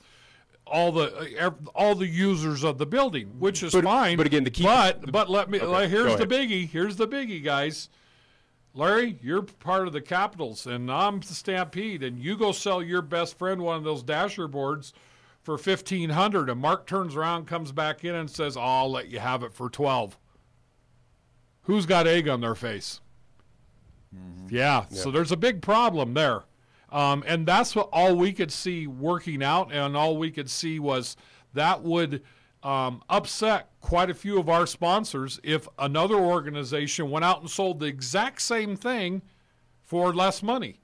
all the users of the building, which is fine. But again, here's the biggie. Here's the biggie, guys. Larry, you're part of the Capitals, and I'm the Stampede, and you go sell your best friend one of those Dasher boards for $1,500, and Mark turns around, comes back in, and says, I'll let you have it for $12. Who's got egg on their face? Yeah, so there's a big problem there. And that's what all we could see working out, and all we could see was that would upset quite a few of our sponsors if another organization went out and sold the exact same thing for less money.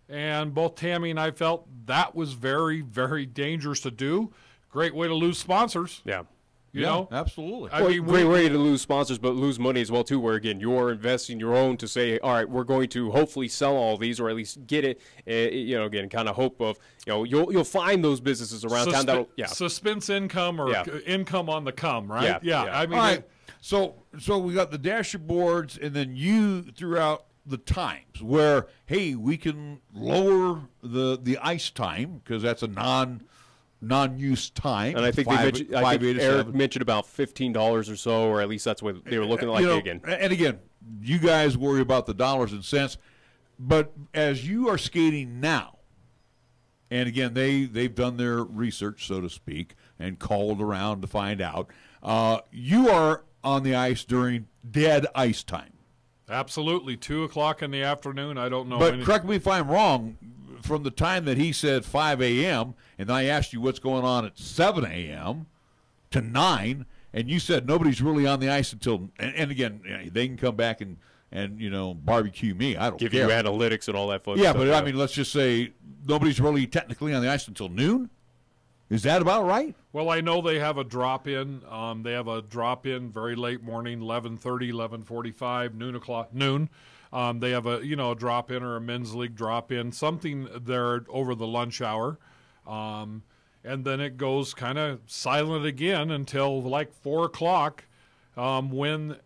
And both Tammy and I felt that was very, very dangerous to do. Great way to lose sponsors. Yeah. You know? Absolutely. Great way to lose sponsors, but lose money as well, too, where, again, you're investing your own to say, all right, we're going to hopefully sell all these, or at least get it, again, kind of hope of, you'll find those businesses around town that'll, suspense income or income on the come, right? Yeah. I mean, all right. So we got the Dasher boards, and then you threw out the times where, hey, we can lower the ice time because that's a non-use time. And I think Eric mentioned about $15 or so, or at least that's what they were looking like again. And again, you guys worry about the dollars and cents, but as you are skating now, and again, they've done their research, so to speak, and called around to find out, you are on the ice during dead ice time. Absolutely. 2 o'clock in the afternoon. I don't know. But correct me if I'm wrong, from the time that he said 5 a.m., and I asked you what's going on at 7 a.m. to 9, and you said nobody's really on the ice until, and again, they can come back and barbecue me. I don't care. Give you analytics and all that fun stuff. Yeah, but I mean, let's just say nobody's really technically on the ice until noon. Is that about right? Well, I know they have a drop-in. They have a drop-in very late morning, 11:30, 11:45, noon. They have a drop-in or a men's league drop-in, something there over the lunch hour. And then it goes kind of silent again until like 4 o'clock when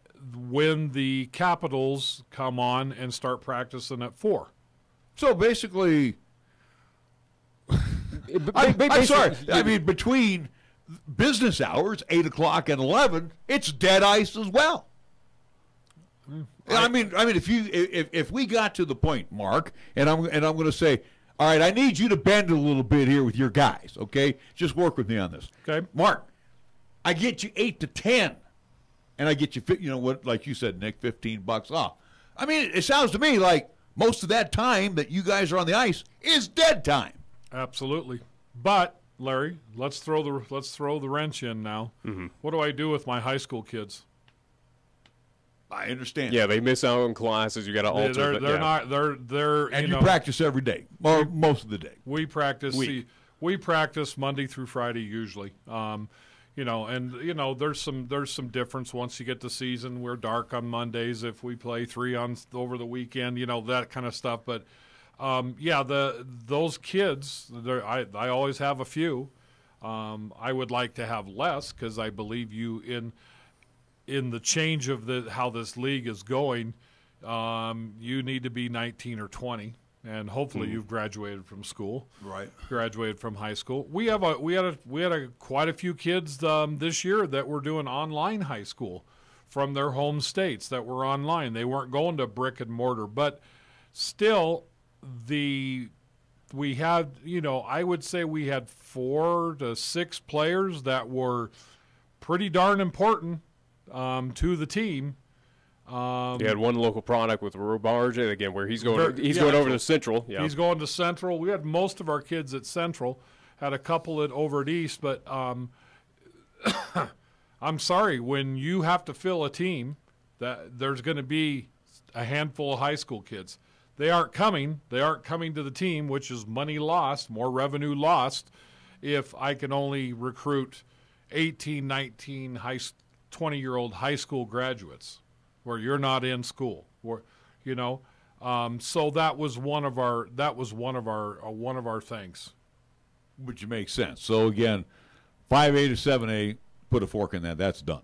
the Capitals come on and start practicing at 4. So basically, I'm sorry. I mean, between business hours, 8 o'clock and 11, it's dead ice as well. I mean, if we got to the point, Mark, and I'm going to say, all right, I need you to bend a little bit here with your guys, okay? Just work with me on this, okay? Mark, I get you 8 to 10, and I get you, like you said, Nick, $15 off. I mean, it sounds to me like most of that time that you guys are on the ice is dead time. Absolutely, but Larry, let's throw the wrench in now. Mm-hmm. What do I do with my high school kids? I understand. Yeah, they miss out on classes. You got to alter. They're and you practice every day, or most of the day. We practice. We practice Monday through Friday usually. There's some difference once you get to season. We're dark on Mondays if we play 3 on over the weekend. That kind of stuff. But those kids. I always have a few. I would like to have less because I believe you in the change of how this league is going, you need to be 19 or 20, and hopefully you've graduated from school, right? Graduated from high school. We had quite a few kids this year that were doing online high school from their home states that were online. They weren't going to brick and mortar, but still, we had I would say we had 4 to 6 players that were pretty darn important to the team. You had one local product with Robarge, again, where he's going over to Central. Yeah. He's going to Central. We had most of our kids at Central, had a couple over at East, but I'm sorry, when you have to fill a team, that there's going to be a handful of high school kids. They aren't coming. They aren't coming to the team, which is money lost, more revenue lost, if I can only recruit 18, 19 20-year-old high school graduates. where you're not in school, where, you know. So that was one of our things. Which makes sense. So again, 5A to 7A, put a fork in that. That's done.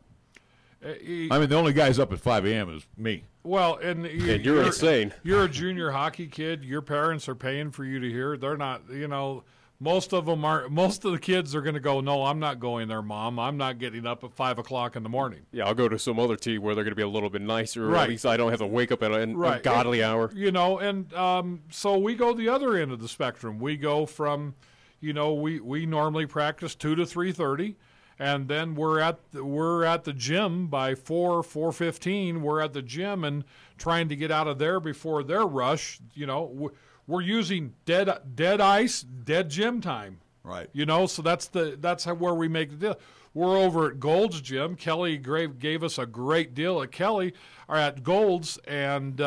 I mean, the only guys up at 5 a.m. is me. Well, and you're insane. You're a junior hockey kid. Your parents are paying for you to hear. They're not, you know, most of the kids are going to go, no, I'm not going there, Mom. I'm not getting up at 5 o'clock in the morning. Yeah, I'll go to some other team where they're going to be a little bit nicer, or right. At least I don't have to wake up at a godly hour. You know, and so we go the other end of the spectrum. We go from, you know, we normally practice 2 to 3:30. And then we're at the gym by 4:15. We're at the gym and trying to get out of there before their rush. You know, we're using dead ice, dead gym time. Right. You know, so that's where we make the deal. We're over at Gold's gym. Kelly gave us a great deal at Gold's, and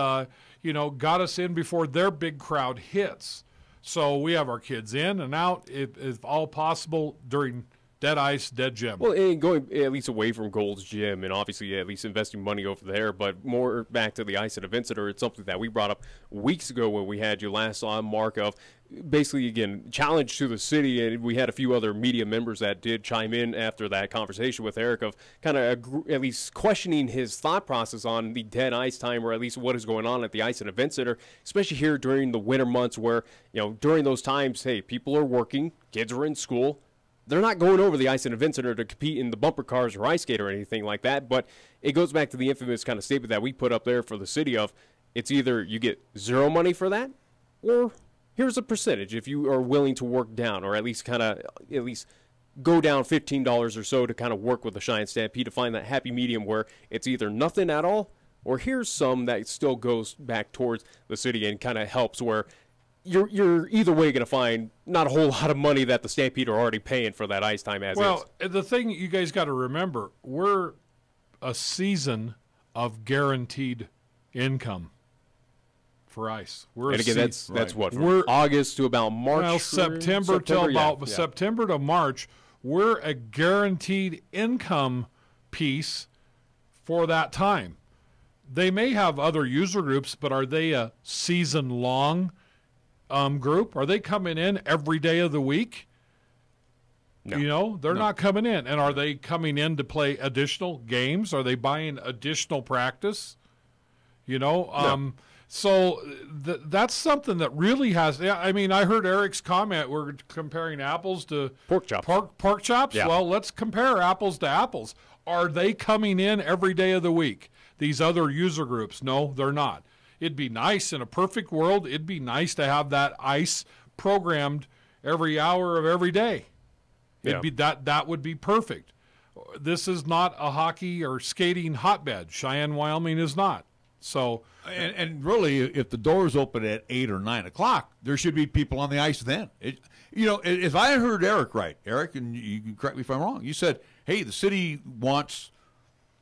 you know, got us in before their big crowd hits. So we have our kids in and out, if all possible, during dead ice, dead gym. Well, and going at least away from Gold's Gym, and obviously at least investing money over there, but more back to the Ice and Event Center. It's something that we brought up weeks ago when we had you last on, Mark, of basically, again, challenge to the city, and we had a few other media members that did chime in after that conversation with Eric of kind of at least questioning his thought process on the dead ice time, or at least what is going on at the Ice and Event Center, especially here during the winter months where, you know, during those times, hey, people are working, kids are in school. They're not going over the Ice and Event Center to compete in the bumper cars or ice skate or anything like that, but it goes back to the infamous kind of statement that we put up there for the city of, it's either you get zero money for that, or here's a percentage if you are willing to work down, or at least go down $15 or so to kind of work with the Cheyenne Stampede to find that happy medium where it's either nothing at all, or here's some that still goes back towards the city and kind of helps where you're either way going to find not a whole lot of money that the Stampede are already paying for that ice time as is. Well, the thing you guys got to remember, we're a season of guaranteed income for ice. And again, that's what, from August to about March? Well, September to March, we're a guaranteed income piece for that time. They may have other user groups, but are they a season-long group? Are they coming in every day of the week? No. You know, they're not coming in. And are they coming in to play additional games? Are they buying additional practice? You know, so that's something that really has. I mean, I heard Eric's comment. We're comparing apples to pork chops. Pork chops. Yeah. Well, let's compare apples to apples. Are they coming in every day of the week? These other user groups? No, they're not. It'd be nice in a perfect world. It'd be nice to have that ice programmed every hour of every day. It'd be that would be perfect. This is not a hockey or skating hotbed. Cheyenne, Wyoming is not. So, and really, if the doors open at 8 or 9 o'clock, there should be people on the ice then. You know, if I heard Eric right, Eric, and you can correct me if I'm wrong. You said, "Hey, the city wants,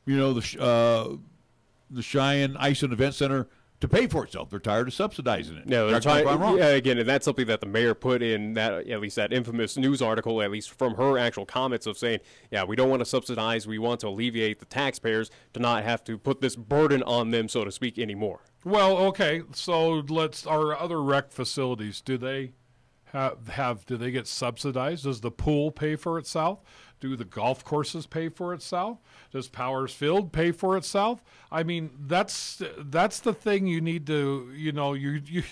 you know, the Cheyenne Ice and Event Center to pay for itself. They're tired of subsidizing it." No, they're tired. Yeah, again, and that's something that the mayor put in that, at least that infamous news article, at least from her actual comments of saying, yeah, we don't want to subsidize. We want to alleviate the taxpayers to not have to put this burden on them, so to speak, anymore. Well, okay, so our other rec facilities, do they get subsidized? Does the pool pay for itself? Do the golf courses pay for itself? Does Powers Field pay for itself? I mean, that's the thing you need to, you know, you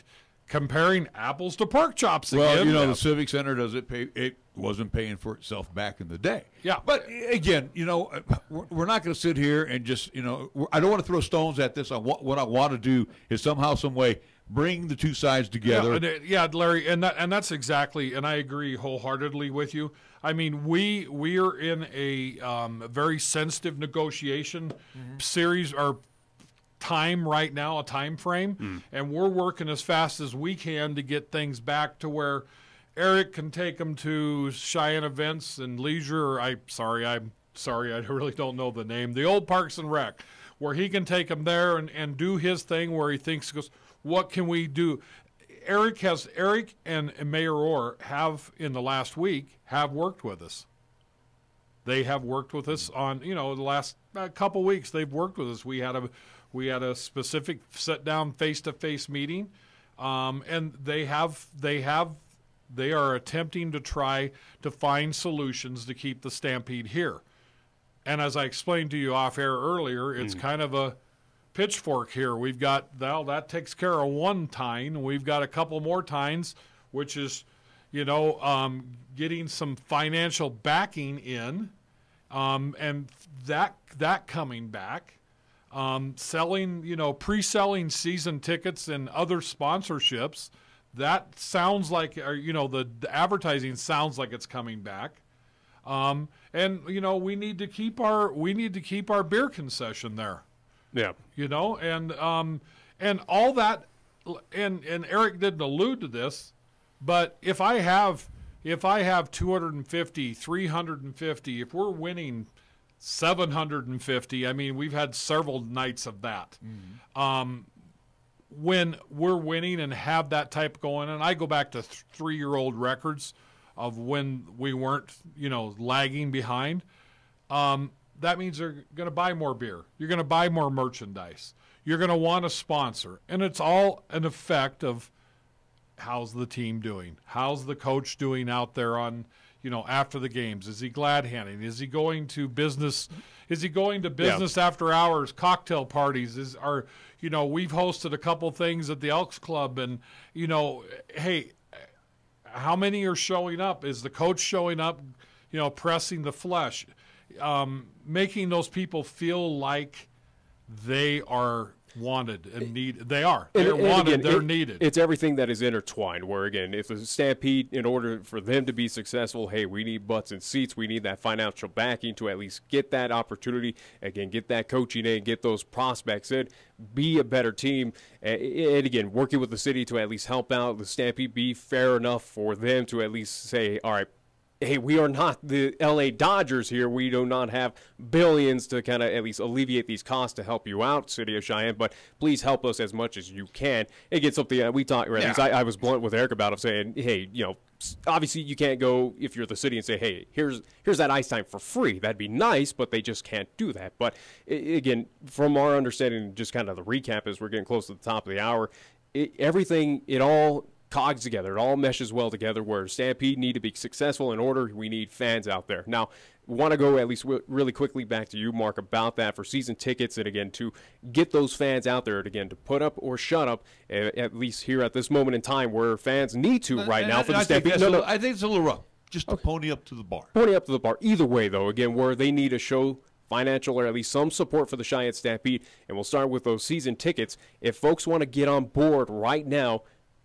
comparing apples to pork chops again. Well, you know, the Civic Center doesn't pay. It wasn't paying for itself back in the day. Yeah. But again, you know, we're not going to sit here and just, you know, I don't want to throw stones at this. What I want to do is somehow, some way, bring the two sides together. Yeah, Larry, and that's exactly, and I agree wholeheartedly with you. I mean, we are in a very sensitive negotiation series or time right now, a time frame, and we're working as fast as we can to get things back to where Eric can take them to Cheyenne Events and Leisure. I'm sorry, I really don't know the name. The old Parks and Rec, where he can take them there and do his thing where he goes, what can we do? Eric and Mayor Orr have, in the last week, have worked with us. They have worked with us on, you know, the last couple weeks. They've worked with us. We had We had a specific sit-down, face-to-face meeting, and they are attempting to try to find solutions to keep the Stampede here. And as I explained to you off air earlier, it's kind of a pitchfork here. We've got, well, that takes care of one tine. We've got a couple more tines, which is, getting some financial backing in, and that coming back. Selling, pre-selling season tickets and other sponsorships. That sounds like, the advertising sounds like it's coming back. And we need to keep our beer concession there. Yeah. And all that, and Eric didn't allude to this, but if I have 250, 350, if we're winning 750, I mean, we've had several nights of that. When we're winning and have that type going, and I go back to 3-year-old records of when we weren't, lagging behind, that means they're going to buy more beer. You're going to buy more merchandise. You're going to want to sponsor. And it's all an effect of how's the team doing? How's the coach doing out there on, after the games? Is he glad handing? Is he going to business? Is he going to business after hours, cocktail parties? We've hosted a couple things at the Elks Club, and, hey, how many are showing up? Is the coach showing up, pressing the flesh, making those people feel like they are wanted and needed. They are. They're wanted. They're needed. It's everything that is intertwined. Where again, if the Stampede, in order for them to be successful, hey, we need butts and seats. We need that financial backing to at least get that opportunity. Again, get that coaching in, get those prospects in, be a better team, and again, working with the city to at least help out the Stampede, be fair enough for them to at least say, all right, hey, we are not the LA Dodgers here. We do not have billions to kind of at least alleviate these costs to help you out, City of Cheyenne, but please help us as much as you can. It gets something we talked, or at least I was blunt with Eric about it, saying, hey, obviously you can't go if you're the city and say, hey, here's that ice time for free. That'd be nice, but they just can't do that. But again, from our understanding, just kind of the recap as we're getting close to the top of the hour, it all cogs together. It all meshes well together where Stampede need to be successful in order. We need fans out there. Now, want to go at least really quickly back to you, Mark, about that for season tickets and, again, to get those fans out there, again, to put up or shut up, at least here at this moment in time where fans need to right now for the Stampede. I think it's a little rough. Just to pony up to the bar. Pony up to the bar. Either way, though, again, where they need to show financial or at least some support for the Cheyenne Stampede, and we'll start with those season tickets. If folks want to get on board right now,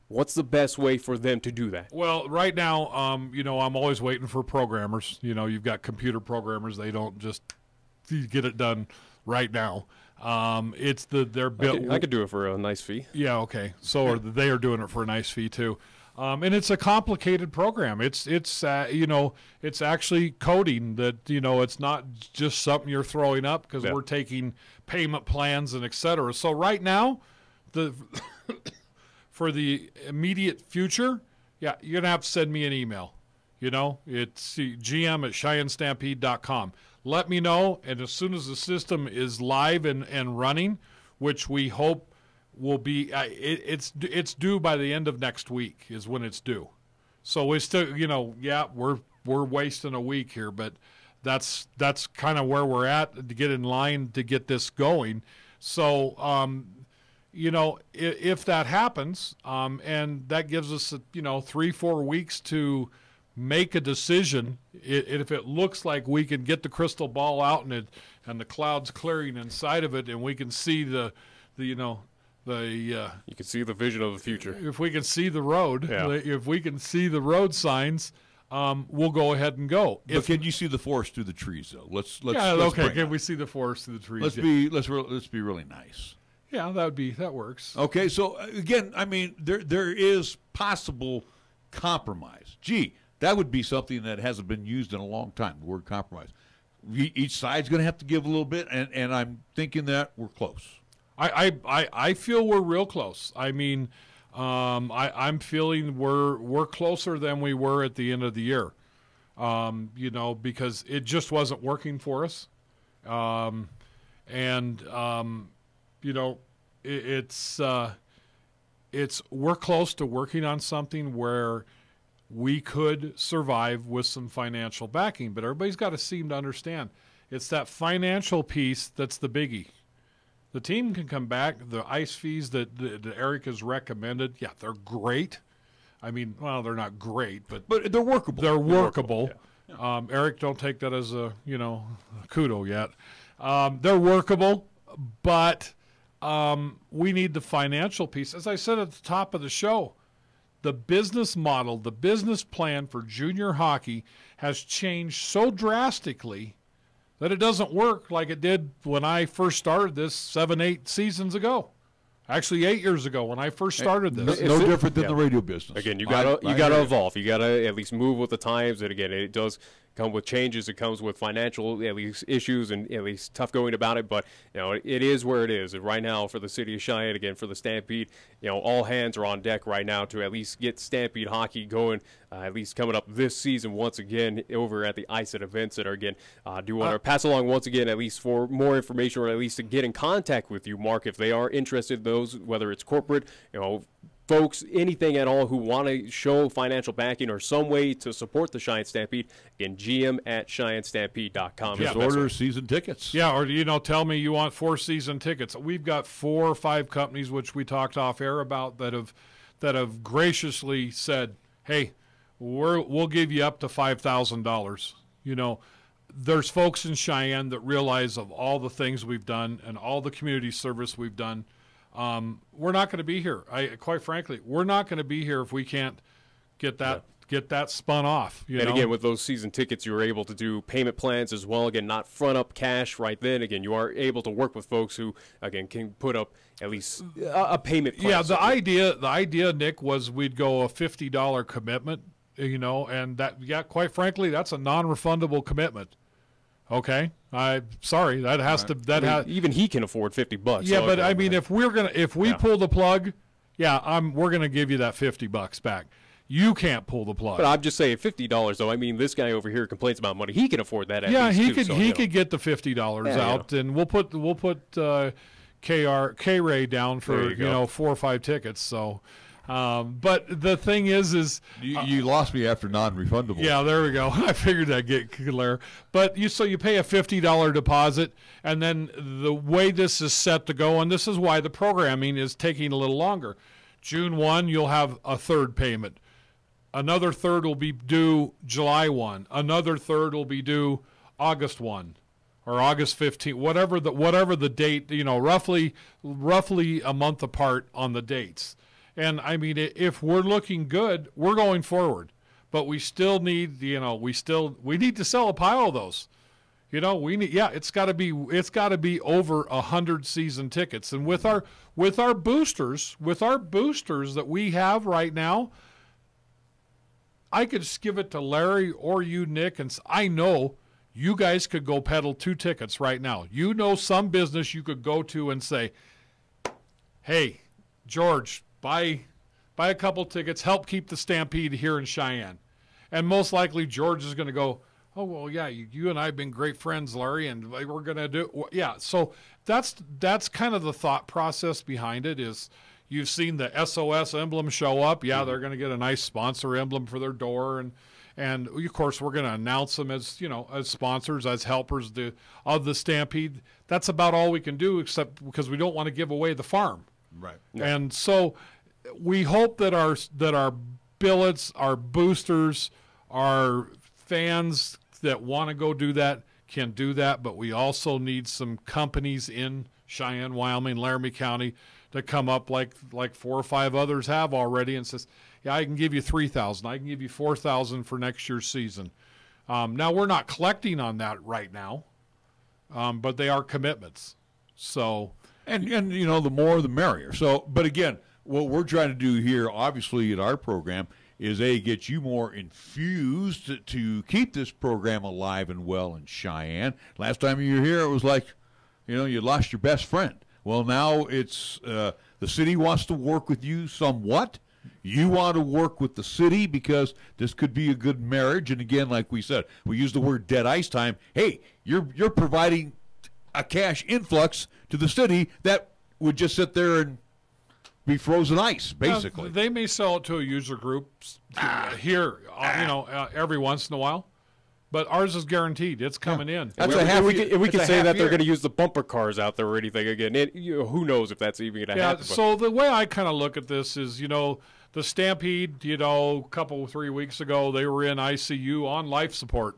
what's the best way for them to do that? Well, right now, I'm always waiting for programmers. You've got computer programmers. They don't just get it done right now. They're built. I could do it for a nice fee. Yeah, okay. So they are doing it for a nice fee too. And it's a complicated program. It's actually coding that, it's not just something you're throwing up because we're taking payment plans and et cetera. So right now, for the immediate future, you're going to have to send me an email. It's gm@CheyenneStampede.com. Let me know, and as soon as the system is live and running, which we hope will be, it's due by the end of next week is when it's due. So we still, we're wasting a week here, but that's kind of where we're at to get in line to get this going. So, if that happens, and that gives us, 3-4 weeks to make a decision, if it looks like we can get the crystal ball out and the clouds clearing inside of it, and we can see you can see the vision of the future. If we can see the road, if we can see the road signs, we'll go ahead and go. But can you see the forest through the trees, though? Let's can we see the forest through the trees? Let's be really nice. Yeah, that works. Okay, so again, I mean, there is possible compromise. Gee, that would be something that hasn't been used in a long time, the word compromise. Each side's going to have to give a little bit, and I'm thinking that we're close. I feel we're real close. I mean, I'm feeling we're closer than we were at the end of the year, because it just wasn't working for us. we're close to working on something where we could survive with some financial backing, but everybody's got to seem to understand it's that financial piece that's the biggie. The team can come back. The ice fees that Eric has recommended, yeah, they're great. I mean, well, they're not great, but they're workable. They're workable. Yeah. Eric, don't take that as a kudo yet. They're workable, but we need the financial piece. As I said at the top of the show, the business model, the business plan for junior hockey has changed so drastically that it doesn't work like it did when I first started this 7-8 seasons ago. Actually, 8 years ago when I first started this. No different than the radio business. Again, you gotta evolve. You gotta at least move with the times. And again, it does come with changes. It comes with financial at least issues and at least tough going about it. But it is where it is. And right now, for the city of Cheyenne, again for the Stampede, all hands are on deck right now to at least get Stampede hockey going. At least coming up this season once again over at the Ice at Events Center. Again, do want to pass along once again at least for more information or at least to get in contact with you, Mark, if they are interested. Those whether it's corporate, folks, anything at all who want to show financial backing or some way to support the Cheyenne Stampede, again, gm@CheyenneStampede.com. Just order season tickets. Yeah, or tell me you want 4 season tickets. We've got 4 or 5 companies which we talked off air about that have graciously said, "Hey, we'll give you up to $5,000." There's folks in Cheyenne that realize of all the things we've done and all the community service we've done. We're not going to be here. Quite frankly, we're not going to be here if we can't get that spun off. Again, with those season tickets, you were able to do payment plans as well. Again, not front up cash right then. Again, you are able to work with folks who, again, can put up at least a payment plan. Yeah, the idea, Nick, was we'd go a $50 commitment, and that, quite frankly, that's a non-refundable commitment. Okay, sorry, that has to even he can afford $50. Yeah, but I mean, if we pull the plug, we're gonna give you that $50 back. You can't pull the plug. But I'm just saying $50 though. I mean, this guy over here complains about money. He can afford that. He could get the $50 out, and we'll put KRAE down for 4 or 5 tickets. So. But the thing is you lost me after non-refundable. Yeah, there we go. I figured that'd get clear. But you pay a $50 deposit, and then the way this is set to go, and this is why the programming is taking a little longer. June 1, you'll have a third payment. Another third will be due July 1. Another third will be due August 1 or August 15, whatever the date. Roughly a month apart on the dates. And I mean, if we're looking good, we're going forward. But we still need, we need to sell a pile of those. It's got to be over 100 season tickets. And with our boosters that we have right now, I could just give it to Larry or you, Nick, and I know you guys could go peddle 2 tickets right now. Some business you could go to and say, "Hey, George, buy a couple tickets, help keep the Stampede here in Cheyenne." And most likely George is going to go, "Oh, well, yeah, you and I have been great friends, Larry, and we're going to do." Yeah, so that's kind of the thought process behind it is you've seen the SOS emblem show up. Yeah, they're going to get a nice sponsor emblem for their door. And of course, we're going to announce them as, as sponsors, as helpers of the Stampede. That's about all we can do, except because we don't want to give away the farm. Right. Yeah. And so we hope that our billets, our boosters, our fans that want to go do that can do that, but we also need some companies in Cheyenne, Wyoming, Laramie County to come up like 4 or 5 others have already and says, "Yeah, I can give you $3,000. I can give you $4,000 for next year's season." Now we're not collecting on that right now, but they are commitments. So. And the more the merrier. So, but again, what we're trying to do here, obviously, in our program, is get you more infused to keep this program alive and well in Cheyenne. Last time you were here, it was like, you lost your best friend. Well, now it's the city wants to work with you somewhat. You want to work with the city because this could be a good marriage. And again, like we said, we use the word dead ice time. Hey, you're providing a cash influx to the city that would just sit there and be frozen ice, basically. They may sell it to a user group here, every once in a while. But ours is guaranteed. It's coming in. That's if we could say that they're going to use the bumper cars out there or anything again, who knows if that's even going to happen. So the way I kind of look at this is, the Stampede, a couple, 3 weeks ago, they were in ICU on life support.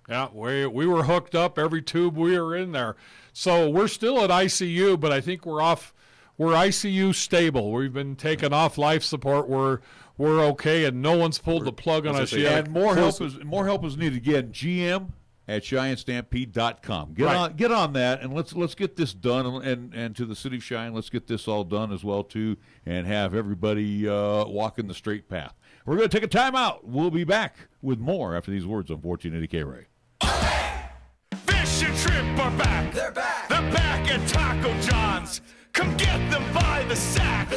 Yeah, we were hooked up every tube we were in there. So we're still at ICU, but I think we're ICU stable. We've been taken off life support. We're okay, and no one's pulled the plug on us yet. And more help is needed. Again, GM at CheyenneStampede.com. Get on that, and let's get this done. And to the city of Cheyenne, let's get this all done as well too, and have everybody walking the straight path. We're going to take a timeout. We'll be back with more after these words on 1480 KRAE. Fish and shrimp are back. They're back. They're back at Taco John's. Come get them by the sack.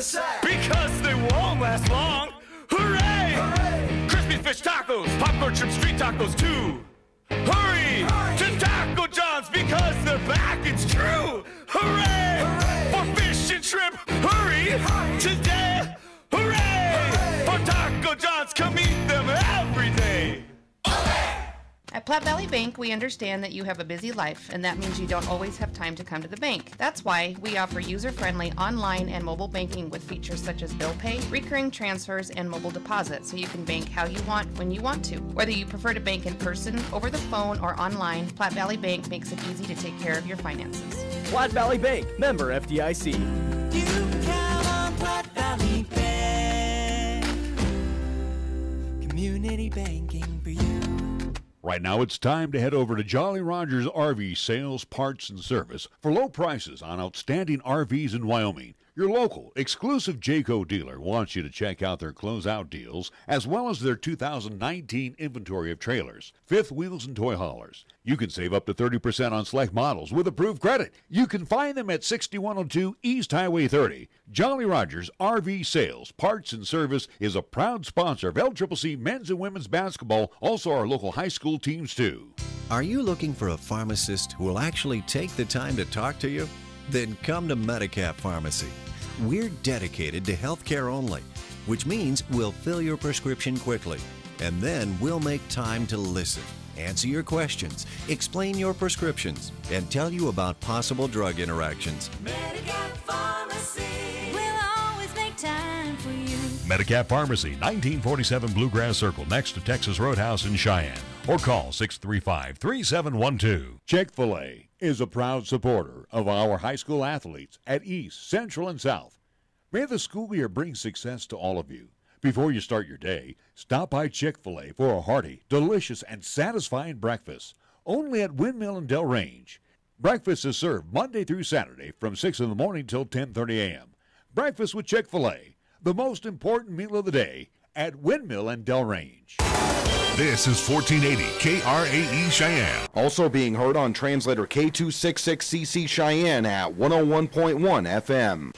Because they won't last long. Hooray! Hooray! Crispy fish tacos, popcorn shrimp street tacos too. Hurry to Taco John's because they're back. It's true. Hooray! For fish and shrimp. Hurry today. Hooray! For Taco John's. Come eat them every day. At Platte Valley Bank, we understand that you have a busy life, and that means you don't always have time to come to the bank. That's why we offer user-friendly online and mobile banking with features such as bill pay, recurring transfers, and mobile deposit, so you can bank how you want when you want to. Whether you prefer to bank in person, over the phone, or online, Platte Valley Bank makes it easy to take care of your finances. Platte Valley Bank, member FDIC. You can count on Platte Valley Bank. Community banking for you. Right now, it's time to head over to Jolly Rogers RV Sales, Parts, and Service for low prices on outstanding RVs in Wyoming. Your local, exclusive Jayco dealer wants you to check out their closeout deals, as well as their 2019 inventory of trailers, fifth wheels, and toy haulers. You can save up to 30% on select models with approved credit. You can find them at 6102 East Highway 30. Jolly Rogers RV Sales, Parts, and Service is a proud sponsor of LCCC men's and women's basketball, also our local high school teams too. Are you looking for a pharmacist who will actually take the time to talk to you? Then come to Medicap Pharmacy. We're dedicated to healthcare only, which means we'll fill your prescription quickly, and then we'll make time to listen, answer your questions, explain your prescriptions, and tell you about possible drug interactions. Medicap Pharmacy will always make time for you. Medicap Pharmacy, 1947 Bluegrass Circle, next to Texas Roadhouse in Cheyenne. Or call 635-3712. Chick-fil-A is a proud supporter of our high school athletes at East, Central, and South. May the school year bring success to all of you. Before you start your day, stop by Chick-fil-A for a hearty, delicious, and satisfying breakfast. Only at Windmill and Del Range. Breakfast is served Monday through Saturday from 6 in the morning till 10:30 a.m. Breakfast with Chick-fil-A, the most important meal of the day at Windmill and Del Range. This is 1480 KRAE Cheyenne. Also being heard on translator K266CC Cheyenne at 101.1 FM.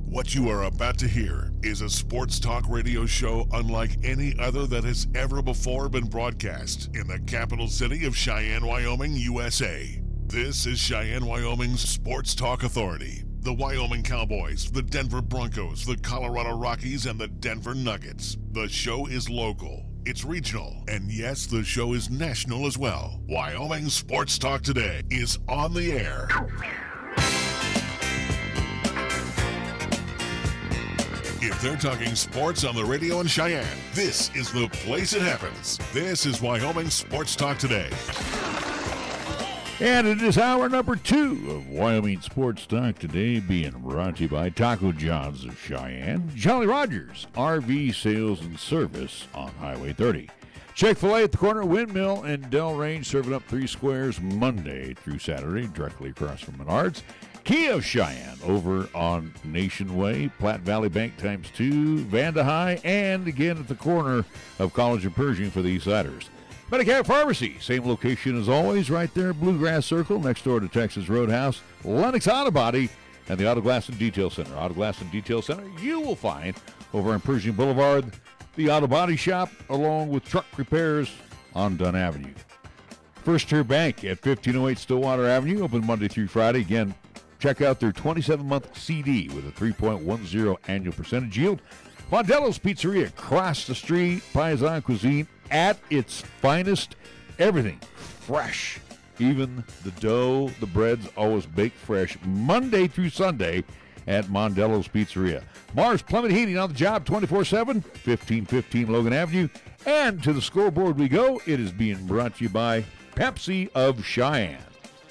What you are about to hear is a sports talk radio show unlike any other that has ever before been broadcast in the capital city of Cheyenne, Wyoming, USA. This is Cheyenne, Wyoming's Sports Talk Authority. The Wyoming Cowboys, the Denver Broncos, the Colorado Rockies, and the Denver Nuggets. The show is local, it's regional, and yes, the show is national as well. Wyoming Sports Talk Today is on the air. If they're talking sports on the radio in Cheyenne, this is the place it happens. This is Wyoming Sports Talk Today. And it is hour number 2 of Wyoming Sports Talk Today, being brought to you by Taco John's of Cheyenne, Jolly Rogers RV Sales and Service on Highway 30, Chick-fil-A at the corner of Windmill and Del Range, serving up 3 squares Monday through Saturday, directly across from Menards. Kia of Cheyenne over on Nation Way, Platte Valley Bank times 2, Vanda High, and again at the corner of College and Pershing for the East Siders. Medicap Pharmacy, same location as always, right there, Bluegrass Circle, next door to Texas Roadhouse, Lennox Auto Body, and the Auto Glass and Detail Center. Auto Glass and Detail Center you will find over on Pershing Boulevard, the Auto Body Shop, along with truck repairs on Dunn Avenue. First Tier Bank at 1508 Stillwater Avenue, open Monday through Friday. Again, Check out their 27-month CD with a 3.10 annual percentage yield. Mondello's Pizzeria across the street. Paisan cuisine at its finest. Everything fresh. Even the dough, the bread's always baked fresh Monday through Sunday at Mondello's Pizzeria. Mars Plumbing Heating on the job 24/7, 1515 Logan Avenue. And to the scoreboard we go. It is being brought to you by Pepsi of Cheyenne.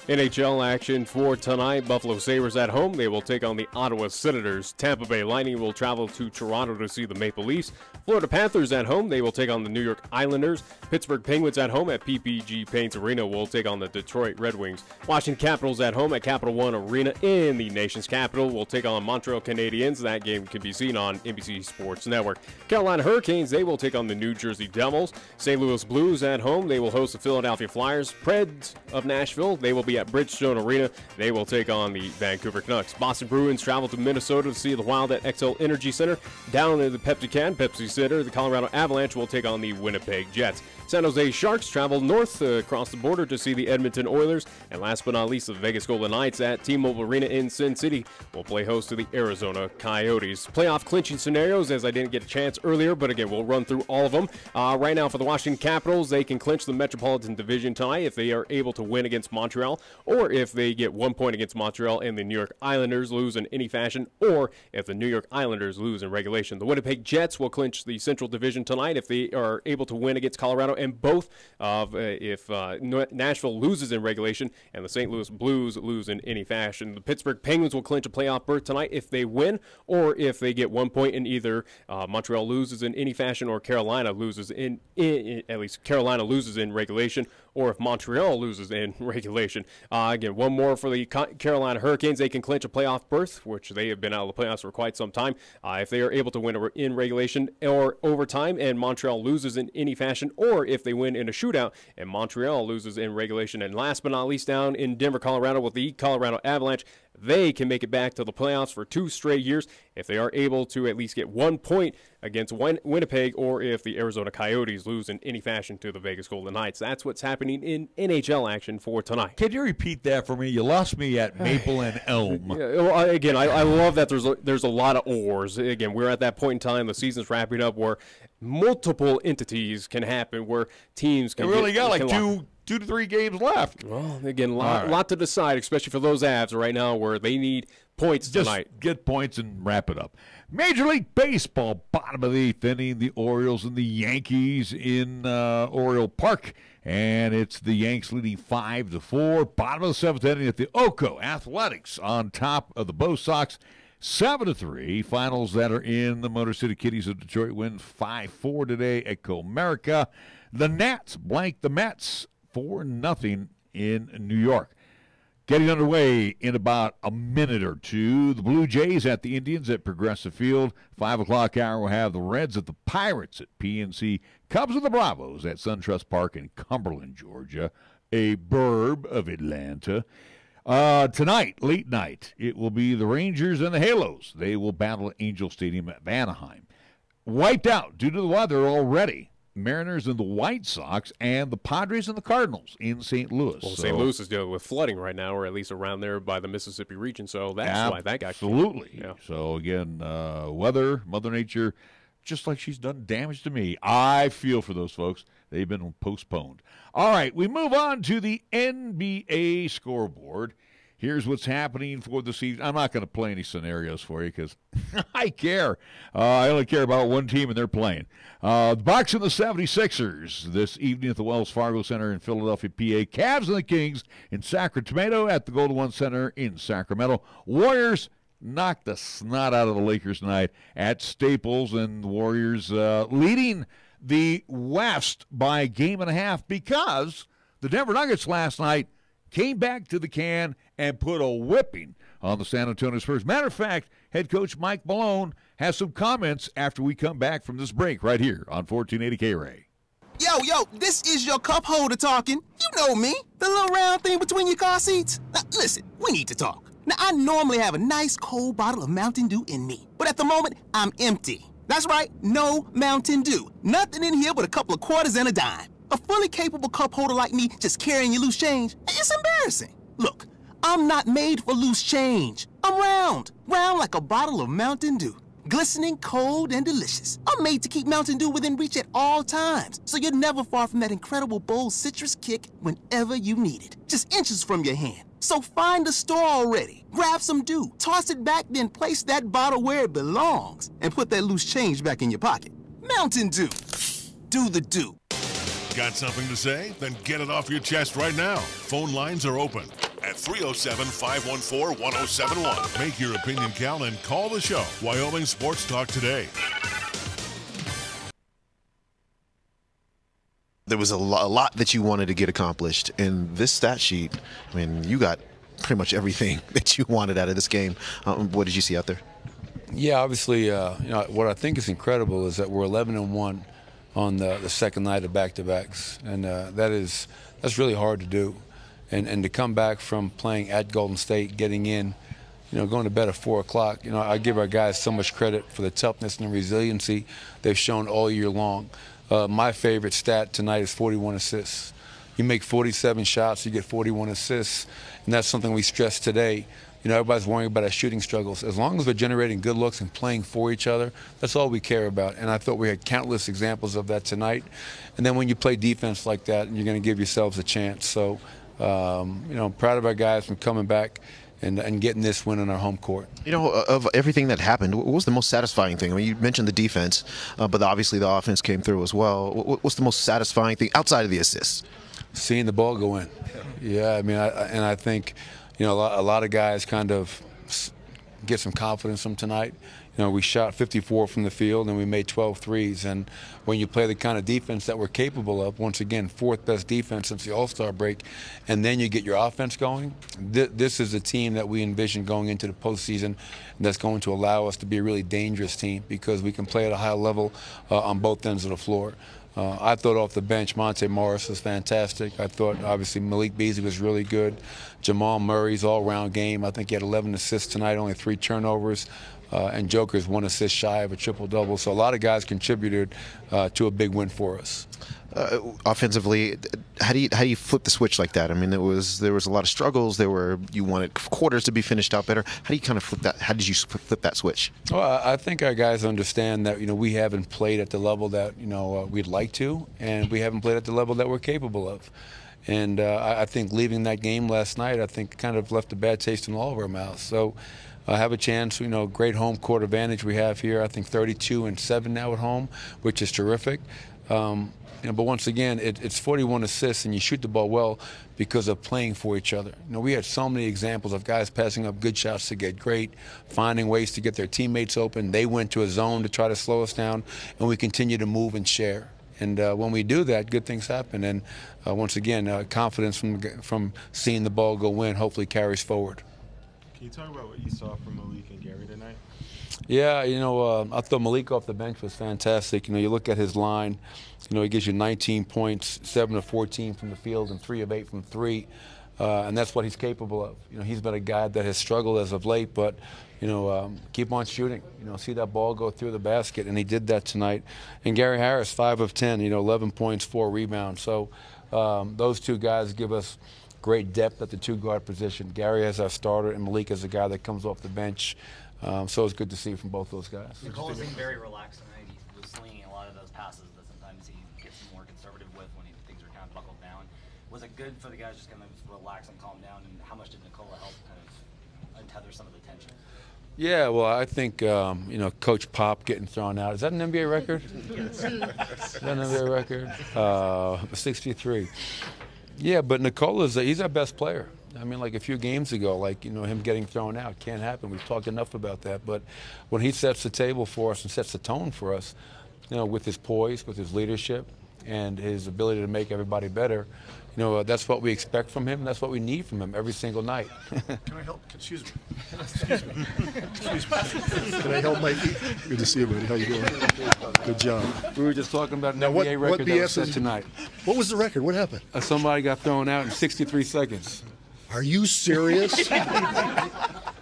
NHL action for tonight. Buffalo Sabres at home. They will take on the Ottawa Senators. Tampa Bay Lightning will travel to Toronto to see the Maple Leafs. Florida Panthers at home. They will take on the New York Islanders. Pittsburgh Penguins at home at PPG Paints Arena will take on the Detroit Red Wings. Washington Capitals at home at Capital One Arena in the nation's capital will take on Montreal Canadiens. That game can be seen on NBC Sports Network. Carolina Hurricanes, they will take on the New Jersey Devils. St. Louis Blues at home. They will host the Philadelphia Flyers. Preds of Nashville, they will be at Bridgestone Arena. They will take on the Vancouver Canucks. Boston Bruins travel to Minnesota to see the Wild at XL Energy Center. Down in the Pepsi Center, the Colorado Avalanche will take on the Winnipeg Jets. San Jose Sharks travel north across the border to see the Edmonton Oilers. And last but not least, the Vegas Golden Knights at T-Mobile Arena in Sin City will play host to the Arizona Coyotes. Playoff clinching scenarios, as I didn't get a chance earlier, but again, we'll run through all of them. Right now for the Washington Capitals, they can clinch the Metropolitan Division tonight if they are able to win against Montreal, or if they get 1 point against Montreal and the New York Islanders lose in any fashion, or if the New York Islanders lose in regulation. The Winnipeg Jets will clinch the Central Division tonight if they are able to win against Colorado, and both if Nashville loses in regulation and the St. Louis Blues lose in any fashion. The Pittsburgh Penguins will clinch a playoff berth tonight if they win, or if they get 1 point in either Montreal loses in any fashion or Carolina loses in at least Carolina loses in regulation, or if Montreal loses in regulation. Again, one more for the Carolina Hurricanes. They can clinch a playoff berth, which they have been out of the playoffs for quite some time. If they are able to win in regulation or overtime and Montreal loses in any fashion, or if they win in a shootout and Montreal loses in regulation. And last but not least, down in Denver, Colorado, with the Colorado Avalanche, they can make it back to the playoffs for 2 straight years if they are able to at least get 1 point against Winnipeg, or if the Arizona Coyotes lose in any fashion to the Vegas Golden Knights. That's what's happening in NHL action for tonight. Can you repeat that for me? You lost me at Maple and Elm. Again, I love that there's a lot of ors. Again, we're at that point in time, the season's wrapping up, where multiple entities can happen, where teams can. You really got like 2 to 3 games left. Well, again, a lot to decide, especially for those Avs right now, where they need points tonight. Just get points and wrap it up. Major League Baseball, bottom of the 8th inning, the Orioles and the Yankees in Oriole Park. And it's the Yanks leading 5-4. Bottom of the 7th inning at the Oco Athletics on top of the Bo Sox. 7-3. Finals that are in. The Motor City Kitties of Detroit win 5-4 today at Comerica. The Nats blank the Mets 4-0 in New York. Getting underway in about a minute or two. The Blue Jays at the Indians at Progressive Field. 5 o'clock hour we'll have the Reds at the Pirates at PNC. Cubs and the Bravos at SunTrust Park in Cumberland, Georgia, a burb of Atlanta. Tonight, late night, it will be the Rangers and the Halos. They will battle at Angel Stadium at Anaheim. Wiped out due to the weather already. Mariners and the White Sox, and the Padres and the Cardinals in St. Louis. Well, St. Louis is dealing with flooding right now, or at least around there by the Mississippi region, so that's why that got absolutely. Yeah. So, again, weather, Mother Nature, just like she's done damage to me. I feel for those folks. They've been postponed. All right, we move on to the NBA scoreboard. Here's what's happening for the season. I'm not going to play any scenarios for you because I care. I only care about one team, and they're playing. The Bucks and the 76ers this evening at the Wells Fargo Center in Philadelphia, PA. Cavs and the Kings in Sacramento at the Golden One Center in Sacramento. Warriors knocked the snot out of the Lakers tonight at Staples, and the Warriors leading the West by a game and a half because the Denver Nuggets last night came back to the can and put a whipping on the San Antonio Spurs. Matter of fact, head coach Mike Malone has some comments after we come back from this break right here on 1480 KRAE. Yo, this is your cup holder talking. You know me, the little round thing between your car seats. Now, listen, we need to talk. Now, I normally have a nice cold bottle of Mountain Dew in me, but at the moment, I'm empty. That's right, no Mountain Dew. Nothing in here but a couple of quarters and a dime. A fully capable cup holder like me just carrying your loose change, it's embarrassing. Look, I'm not made for loose change. I'm round like a bottle of Mountain Dew. Glistening, cold, and delicious. I'm made to keep Mountain Dew within reach at all times, so you're never far from that incredible bold citrus kick whenever you need it. Just inches from your hand. So find the store already. Grab some Dew, toss it back, then place that bottle where it belongs, and put that loose change back in your pocket. Mountain Dew. Do the Dew. Got something to say? Then get it off your chest right now. Phone lines are open at 307-514-1071. Make your opinion count and call the show. Wyoming Sports Talk today. There was a lot that you wanted to get accomplished. In this stat sheet, I mean, you got pretty much everything that you wanted out of this game. What did you see out there? Yeah, obviously, what I think is incredible is that we're 11-1 on the second night of back-to-backs, and that's really hard to do. And to come back from playing at Golden State, getting in, going to bed at 4 o'clock, I give our guys so much credit for the toughness and the resiliency they've shown all year long. My favorite stat tonight is 41 assists. You make 47 shots, you get 41 assists, and that's something we stressed today. Everybody's worrying about our shooting struggles. As long as we're generating good looks and playing for each other, that's all we care about. And I thought we had countless examples of that tonight. And then when you play defense like that, you're going to give yourselves a chance. So, I'm proud of our guys from coming back and getting this win on our home court. Of everything that happened, what was the most satisfying thing? I mean, you mentioned the defense, but obviously the offense came through as well. What's the most satisfying thing outside of the assists? Seeing the ball go in. Yeah, I mean, I think, a lot of guys kind of get some confidence from tonight. We shot 54 from the field and we made 12 threes. And when you play the kind of defense that we're capable of, once again, fourth best defense since the All-Star break, and then you get your offense going, this is a team that we envision going into the postseason that's going to allow us to be a really dangerous team because we can play at a high level on both ends of the floor. I thought off the bench, Monte Morris was fantastic. I thought, obviously, Malik Beasley was really good. Jamal Murray's all-round game. I think he had 11 assists tonight, only 3 turnovers. And Joker's 1 assist shy of a triple-double. So a lot of guys contributed to a big win for us. Offensively, how do you flip the switch like that? I mean, there was a lot of struggles. You wanted quarters to be finished out better. How do you kind of flip that? How did you flip that switch? Well, I think our guys understand that we haven't played at the level that we'd like to, and we haven't played at the level that we're capable of. And I think leaving that game last night, I think kind of left a bad taste in all of our mouths. So. Have a chance, great home court advantage we have here. I think 32-7 now at home, which is terrific. But once again, it's 41 assists, and you shoot the ball well because of playing for each other. We had so many examples of guys passing up good shots to get great, finding ways to get their teammates open. They went to a zone to try to slow us down, and we continue to move and share. And when we do that, good things happen. And once again, confidence from seeing the ball go in hopefully carries forward. Can you talk about what you saw from Malik and Gary tonight? Yeah, I thought Malik off the bench was fantastic. You look at his line, he gives you 19 points, 7 of 14 from the field, and 3 of 8 from 3. And that's what he's capable of. He's been a guy that has struggled as of late, but, keep on shooting. See that ball go through the basket, and he did that tonight. And Gary Harris, 5 of 10, 11 points, 4 rebounds. So those two guys give us great depth at the 2-guard position. Gary as our starter, and Malik as a guy that comes off the bench. So it's good to see from both those guys. Nicole seemed very relaxed tonight. He was slinging a lot of those passes that sometimes he gets more conservative with when things are kind of buckled down. Was it good for the guys just kind of relax and calm down? And how much did Nicola help kind of untether some of the tension? Yeah, well, I think, Coach Pop getting thrown out. Is that an NBA record? Yes. Is that an NBA record? 63. Yeah, but he's our best player. I mean, like a few games ago, him getting thrown out can't happen. We've talked enough about that. But when he sets the table for us and sets the tone for us, with his poise, with his leadership, and his ability to make everybody better, that's what we expect from him. That's what we need from him every single night. Can I help? Excuse me. Excuse me. Excuse me. Can I help, Mikey? Good to see you, buddy. How you doing? Good job. We were just talking about an NBA record that was set tonight. What was the record? What happened? Somebody got thrown out in 63 seconds. Are you serious?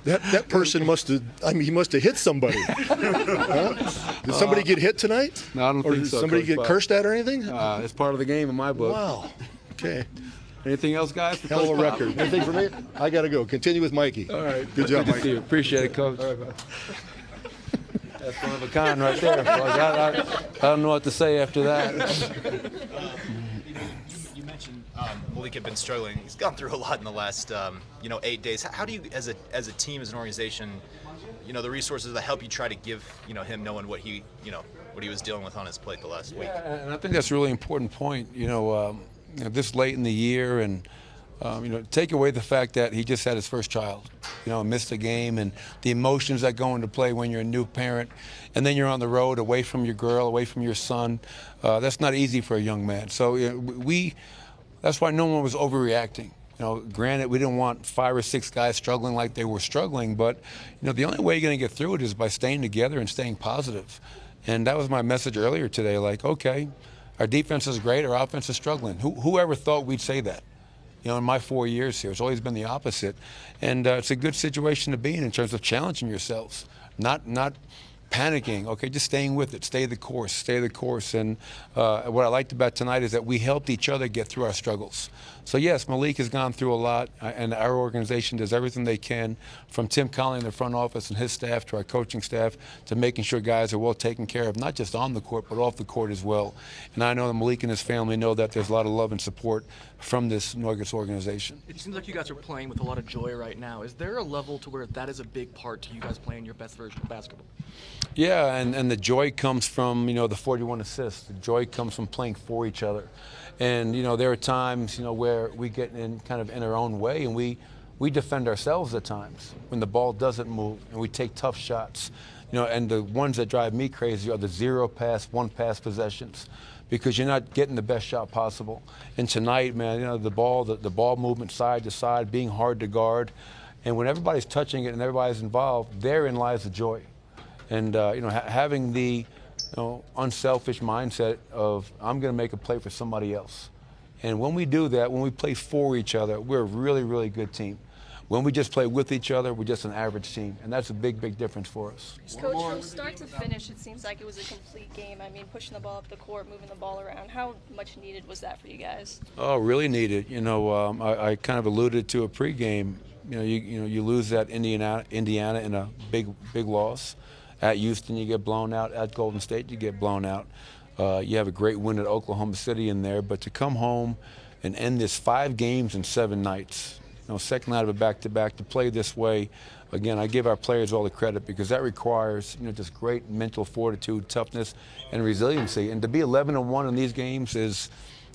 That person must have, he must have hit somebody. Huh? Did somebody get hit tonight? No, I don't think so. Did somebody get cursed at or anything? It's part of the game in my book. Wow. Okay. Anything else, guys? Hell of a record. Anything for me? I got to go. Continue with Mikey. All right. Good job, to Mikey. see you. Appreciate it, Coach. All right, bud. That's one of a kind right there. I don't know what to say after that. You mentioned Malik had been struggling. He's gone through a lot in the last 8 days. How do you, as a team, as an organization, the resources that help you try to give him, knowing what he was dealing with on his plate the last week? Yeah, and I think that's a really important point. This late in the year, and take away the fact that he just had his first child, missed a game, and the emotions that go into play when you're a new parent, and then you're on the road away from your girl, away from your son. That's not easy for a young man. So that's why no one was overreacting. Granted, we didn't want 5 or 6 guys struggling like they were struggling, but the only way you're going to get through it is by staying together and staying positive. And that was my message earlier today. Like, okay, our defense is great, our offense is struggling. Whoever thought we'd say that? In my 4 years here, it's always been the opposite. And it's a good situation to be in terms of challenging yourselves, not panicking. Okay, just staying with it, stay the course. And what I liked about tonight is that we helped each other get through our struggles. So yes, Malik has gone through a lot, and our organization does everything they can, from Tim Conley in the front office and his staff to our coaching staff, to making sure guys are well taken care of, not just on the court, but off the court as well. And I know that Malik and his family know that there's a lot of love and support from this Nuggets organization. It seems like you guys are playing with a lot of joy right now. Is there a level to where that is a big part to you guys playing your best version of basketball? Yeah, and the joy comes from, the 41 assists. The joy comes from playing for each other. And, there are times, where we get in kind of in our own way, and we defend ourselves at times when the ball doesn't move, and we take tough shots. And the ones that drive me crazy are the 0-pass, 1-pass possessions, because you're not getting the best shot possible. And tonight, man, the ball movement side to side, being hard to guard, and when everybody's touching it and everybody's involved, therein lies the joy. And having the unselfish mindset of, I'm going to make a play for somebody else. And when we do that, when we play for each other, we're a really, really good team. When we just play with each other, we're just an average team. And that's a big, big difference for us. Coach, from start to finish, it seems like it was a complete game. I mean, pushing the ball up the court, moving the ball around. How much needed was that for you guys? Oh, really needed. I kind of alluded to a pregame. You lose at Indiana in a big loss. At Houston, you get blown out. At Golden State, you get blown out. You have a great win at Oklahoma City in there. But to come home and end this 5 games in 7 nights, second night of a back-to-back, to play this way, again, I give our players all the credit, because that requires just great mental fortitude, toughness, and resiliency. And to be 11-1 in these games is,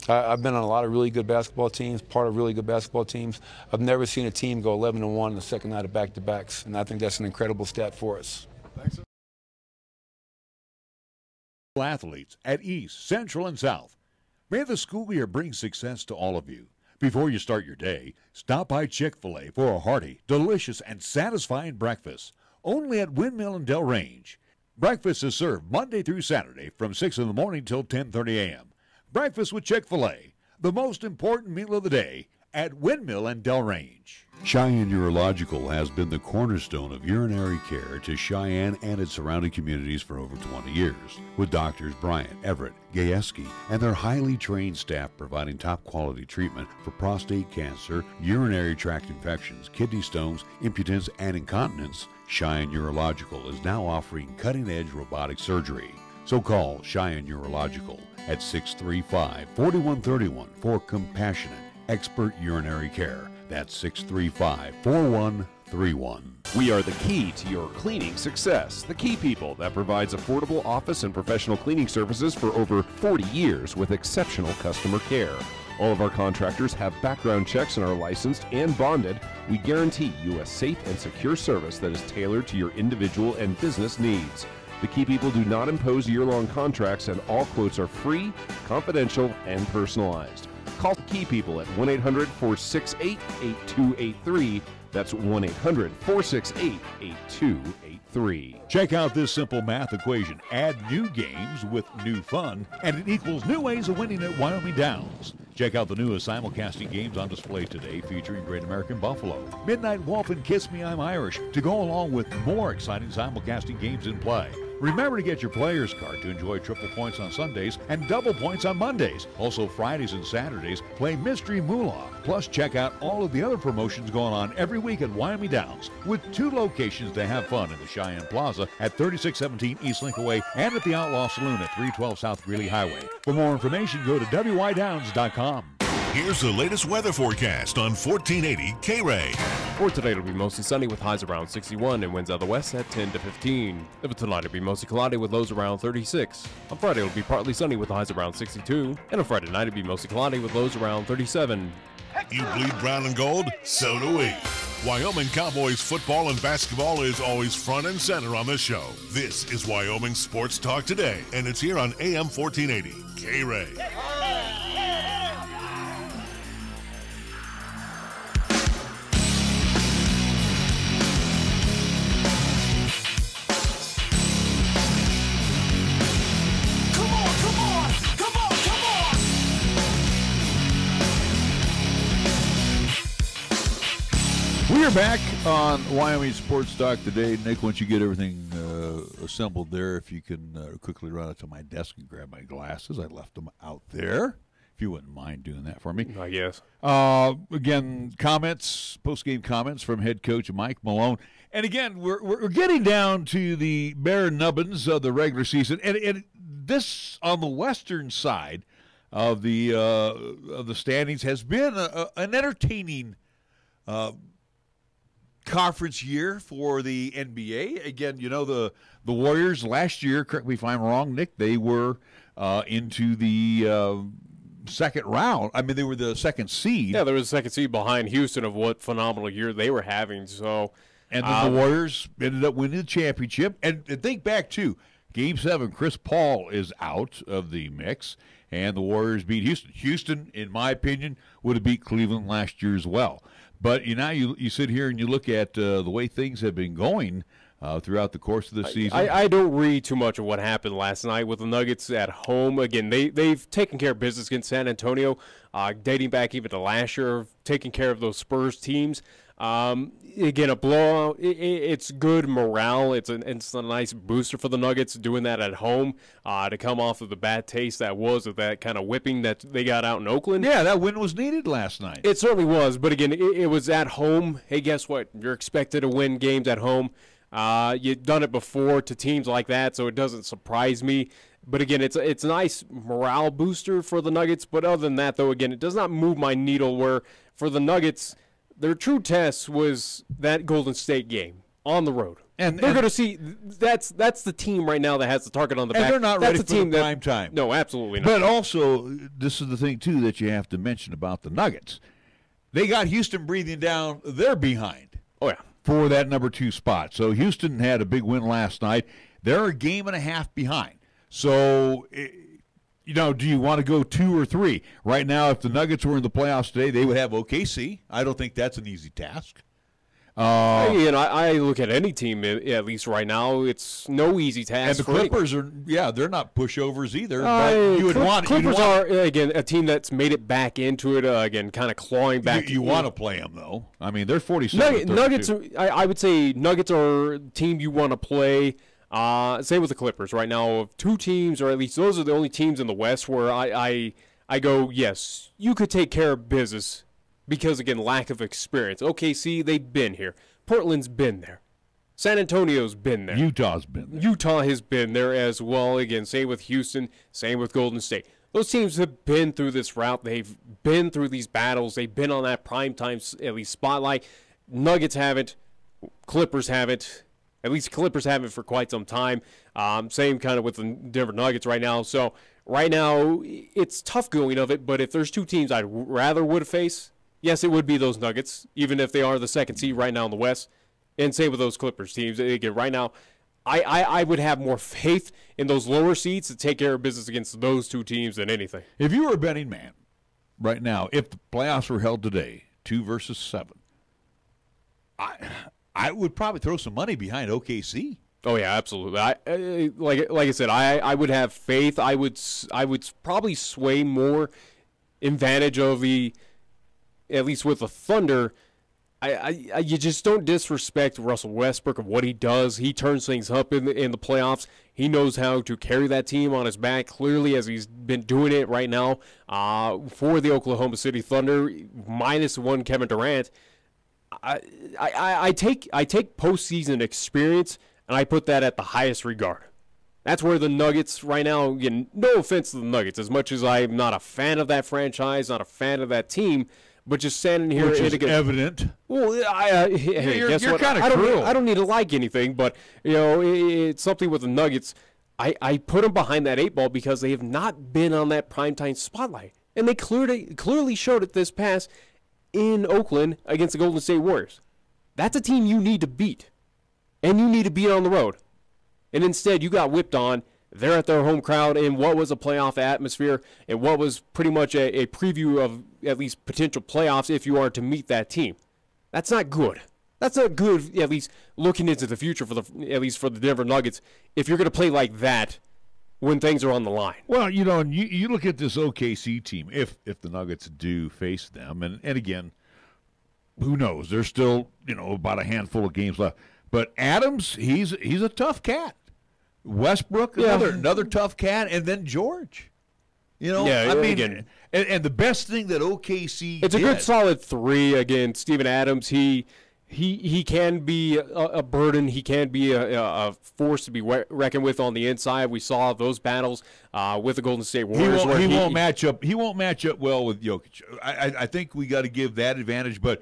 I've been on a lot of really good basketball teams, part of really good basketball teams. I've never seen a team go 11-1 the second night of back-to-backs, and I think that's an incredible stat for us. Thanks. Athletes at East, Central, and South. May the school year bring success to all of you. Before you start your day, stop by Chick-fil-A for a hearty, delicious, and satisfying breakfast. Only at Windmill and Del Range. Breakfast is served Monday through Saturday from 6 in the morning till 10:30 a.m. Breakfast with Chick-fil-A, the most important meal of the day at Windmill and Del Range. Cheyenne Urological has been the cornerstone of urinary care to Cheyenne and its surrounding communities for over 20 years, with doctors Bryant, Everett, Gajewski, and their highly trained staff providing top-quality treatment for prostate cancer, urinary tract infections, kidney stones, impotence, and incontinence. Cheyenne Urological is now offering cutting-edge robotic surgery. So call Cheyenne Urological at 635-4131 for compassionate, expert urinary care. That's 635-4131. We are the key to your cleaning success. The Key People that provides affordable office and professional cleaning services for over 40 years with exceptional customer care. All of our contractors have background checks and are licensed and bonded. We guarantee you a safe and secure service that is tailored to your individual and business needs. The Key People do not impose year-long contracts, and all quotes are free, confidential, and personalized. Call the Key People at 1-800-468-8283. That's 1-800-468-8283. Check out this simple math equation. Add new games with new fun, and it equals new ways of winning at Wyoming Downs. Check out the newest simulcasting games on display today, featuring Great American Buffalo, Midnight Wolf, and Kiss Me I'm Irish, to go along with more exciting simulcasting games in play. Remember to get your player's card to enjoy triple points on Sundays and double points on Mondays. Also, Fridays and Saturdays, play Mystery Moolah. Plus, check out all of the other promotions going on every week at Wyoming Downs, with 2 locations to have fun in the Cheyenne Plaza at 3617 East Linkaway and at the Outlaw Saloon at 312 South Greeley Highway. For more information, go to wydowns.com. Here's the latest weather forecast on 1480 KRAE. For today, it'll be mostly sunny with highs around 61 and winds out of the west at 10 to 15. For tonight, it'll be mostly cloudy with lows around 36. On Friday, it'll be partly sunny with highs around 62. And on Friday night, it'll be mostly cloudy with lows around 37. You bleed brown and gold? So do we. Wyoming Cowboys football and basketball is always front and center on this show. This is Wyoming Sports Talk Today, and it's here on AM 1480 KRAE. We are back on Wyoming Sports Talk today. Nick, once you get everything assembled there, if you can quickly run up to my desk and grab my glasses. I left them out there. If you wouldn't mind doing that for me. I guess. Again, post-game comments from head coach Mike Malone. And again, we're getting down to the bare nubbins of the regular season. And this, on the western side of the standings, has been an entertaining conference year for the NBA. Again, you know, the Warriors last year, correct me if I'm wrong, Nick, they were into the second round. I mean, they were the second seed. Yeah, there was a second seed behind Houston of what phenomenal year they were having. So, and then the Warriors ended up winning the championship. And think back, too, Game 7, Chris Paul is out of the mix, and the Warriors beat Houston. Houston, in my opinion, would have beat Cleveland last year as well. But you sit here and you look at the way things have been going throughout the course of the season. I don't read too much of what happened last night with the Nuggets at home. Again, they've taken care of business against San Antonio, dating back even to last year, taking care of those Spurs teams. Again, a blowout, it's good morale. It's a nice booster for the Nuggets doing that at home to come off of the bad taste that was of that kind of whipping that they got out in Oakland. Yeah, that win was needed last night. It certainly was, but again, it was at home. Hey, guess what? You're expected to win games at home. You've done it before to teams like that, so it doesn't surprise me. But again, it's a nice morale booster for the Nuggets. But other than that, though, again, it does not move my needle where for the Nuggets – their true test was that Golden State game on the road. And they're going to see that's the team right now that has the target on the back. And they're not ready for the prime time. No, absolutely not. But also, this is the thing, too, that you have to mention about the Nuggets. They got Houston breathing down their behind. Oh, yeah. For that number 2 spot. So Houston had a big win last night. They're a game and a half behind. So do you want to go 2 or 3? Right now, if the Nuggets were in the playoffs today, they would have OKC. I don't think that's an easy task. I look at any team, at least right now, it's no easy task. And the Clippers they're not pushovers either. But Clippers are, again, a team that's made it back into it, again, kind of clawing back. You want to play them, though. I mean, they're 47. Nuggets, I would say Nuggets are a team you want to play. Same with the Clippers right now. Of 2 teams, or at least those are the only teams in the West where I go, yes, you could take care of business because, again, lack of experience. OKC, they've been here. Portland's been there. San Antonio's been there. Utah's been there. Utah has been there as well. Again, same with Houston, same with Golden State. Those teams have been through this route. They've been through these battles. They've been on that primetime, at least, spotlight. Nuggets haven't. Clippers haven't. At least Clippers haven't for quite some time. Same kind of with the Denver Nuggets right now. So right now it's tough going of it, but if there's 2 teams I'd rather would face, yes, it would be those Nuggets, even if they are the second seed right now in the West. And same with those Clippers teams. Again, right now I would have more faith in those lower seeds to take care of business against those 2 teams than anything. If you were a betting man right now, if the playoffs were held today, 2 versus 7, I would probably throw some money behind OKC. Oh yeah, absolutely. Like I said, I would have faith. I would probably sway more in advantage of at least with the Thunder, You just don't disrespect Russell Westbrook and what he does. He turns things up in the playoffs. He knows how to carry that team on his back, clearly, as he's been doing it right now for the Oklahoma City Thunder, -1 Kevin Durant. I take postseason experience, and I put that at the highest regard. That's where the Nuggets right now, again, no offense to the Nuggets, as much as I'm not a fan of that franchise, not a fan of that team, but just standing here. Which is evident. Well, hey, guess what? I don't need to like anything, but it's something with the Nuggets. I put them behind that 8 ball because they have not been on that primetime spotlight, and they clearly showed it this past in Oakland against the Golden State Warriors. That's a team you need to beat, and you need to beat on the road. And instead, you got whipped on. They're at their home crowd in what was a playoff atmosphere and what was pretty much a preview of at least potential playoffs if you are to meet that team. That's not good. That's not good, at least looking into the future at least for the Denver Nuggets, if you're going to play like that when things are on the line. Well, you look at this OKC team, if the Nuggets do face them, and again, who knows? There's still, about a handful of games left. But Adams, he's a tough cat. Westbrook, another tough cat, and then George. And the best thing that OKC it's a good solid 3 again. Steven Adams, he can be a burden. He can be a force to be reckoned with on the inside. We saw those battles with the Golden State Warriors. He won't match up. He won't match up well with Jokic. I think we got to give that advantage, but.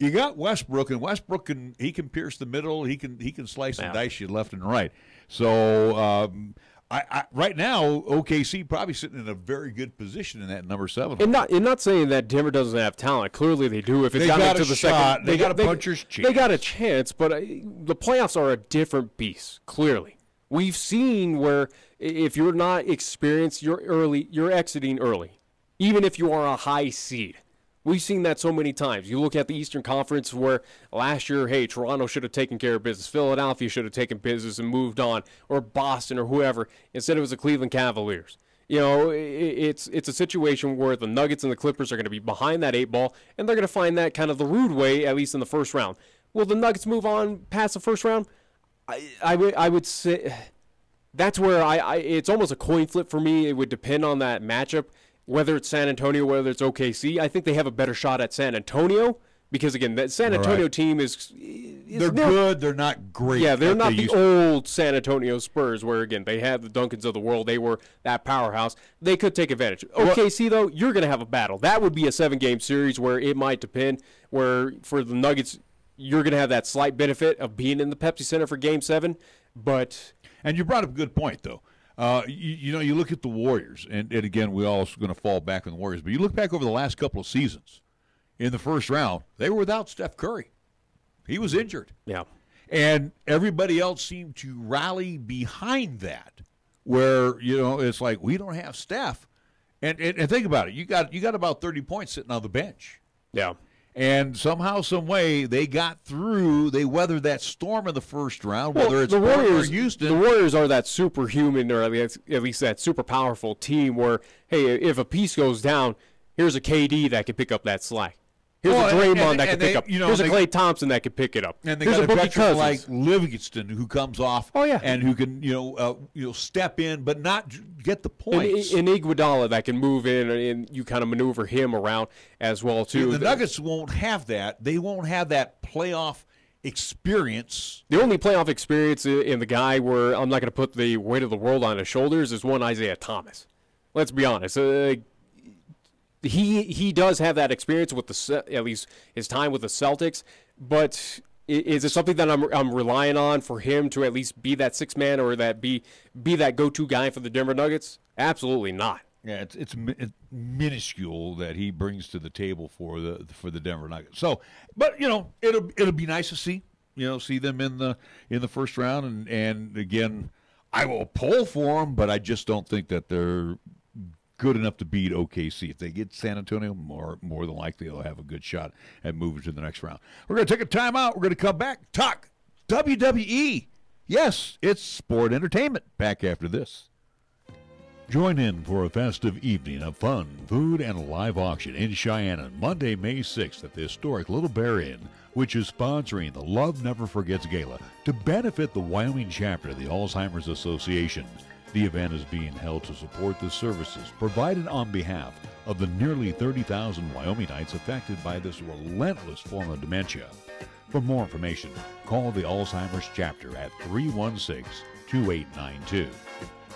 You got Westbrook, and Westbrook can pierce the middle. He can slice and dice you left and right. So right now, OKC probably sitting in a very good position in that number 7. And not saying that Denver doesn't have talent. Clearly they do. If it's got into the shot, second, they got a puncher's chance. They got a chance, but the playoffs are a different beast. Clearly, we've seen where if you're not experienced, you're exiting early, even if you are a high seed. We've seen that so many times. You look at the Eastern Conference where last year, hey, Toronto should have taken care of business. Philadelphia should have taken business and moved on, or Boston or whoever. Instead, it was the Cleveland Cavaliers. It's a situation where the Nuggets and the Clippers are going to be behind that 8 ball, and they're going to find that kind of the rude way, at least in the first round. Will the Nuggets move on past the first round? I would say that's where it's almost a coin flip for me. It would depend on that matchup. Whether it's San Antonio, whether it's OKC, I think they have a better shot at San Antonio because, again, that San Antonio team is they're good. They're not great. Yeah, they're not the old San Antonio Spurs where, again, they had the Duncans of the world. They were that powerhouse. They could take advantage. OKC, though, you're going to have a battle. That would be a 7-game series where it might depend, where for the Nuggets, you're going to have that slight benefit of being in the Pepsi Center for Game 7. And you brought up a good point, though. You look at the Warriors, and again, we all are going to fall back on the Warriors, but you look back over the last couple of seasons, in the first round, they were without Steph Curry. He was injured. Yeah. And everybody else seemed to rally behind that, where, it's like, we don't have Steph. And think about it. You got about 30 points sitting on the bench. Yeah. And somehow, some way, they got through. They weathered that storm in the first round. Whether it's the Warriors, or Houston, the Warriors are that superhuman, or at least that super powerful team. Where, hey, if a piece goes down, here's a KD that can pick up that slack. Here's a Draymond that can pick up. Here's a Klay Thompson that can pick it up. And they here's got a a Boogie veteran Cousins. like Livingston who comes off. And who can step in but not get the points. And Iguodala that can move in, and you kind of maneuver him around as well too. The Nuggets won't have that. They won't have that playoff experience. The only playoff experience in the guy where I'm not going to put the weight of the world on his shoulders is one Isaiah Thomas. Let's be honest. He does have that experience with at least his time with the Celtics, but is it something that I'm relying on for him to at least be that 6th man or that be that go-to guy for the Denver Nuggets? Absolutely not. Yeah, it's minuscule that he brings to the table for the Denver Nuggets. So, but it'll be nice to see them in the first round, and again, I will pull for them, but I just don't think that they're good enough to beat OKC. If they get San Antonio, more than likely they'll have a good shot at moving to the next round. We're going to take a timeout. We're going to come back, talk WWE. Yes, it's sport entertainment. Back after this. Join in for a festive evening of fun, food, and a live auction in Cheyenne on Monday, May 6th at the historic Little Bear Inn, which is sponsoring the Love Never Forgets Gala to benefit the Wyoming chapter of the Alzheimer's Association. The event is being held to support the services provided on behalf of the nearly 30,000 Wyomingites affected by this relentless form of dementia. For more information, call the Alzheimer's chapter at 316-2892.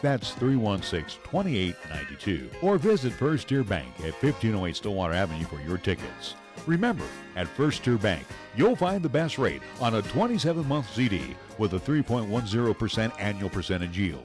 That's 316-2892. Or visit First Tier Bank at 1508 Stillwater Avenue for your tickets. Remember, at First Tier Bank, you'll find the best rate on a 27-month CD with a 3.10% annual percentage yield.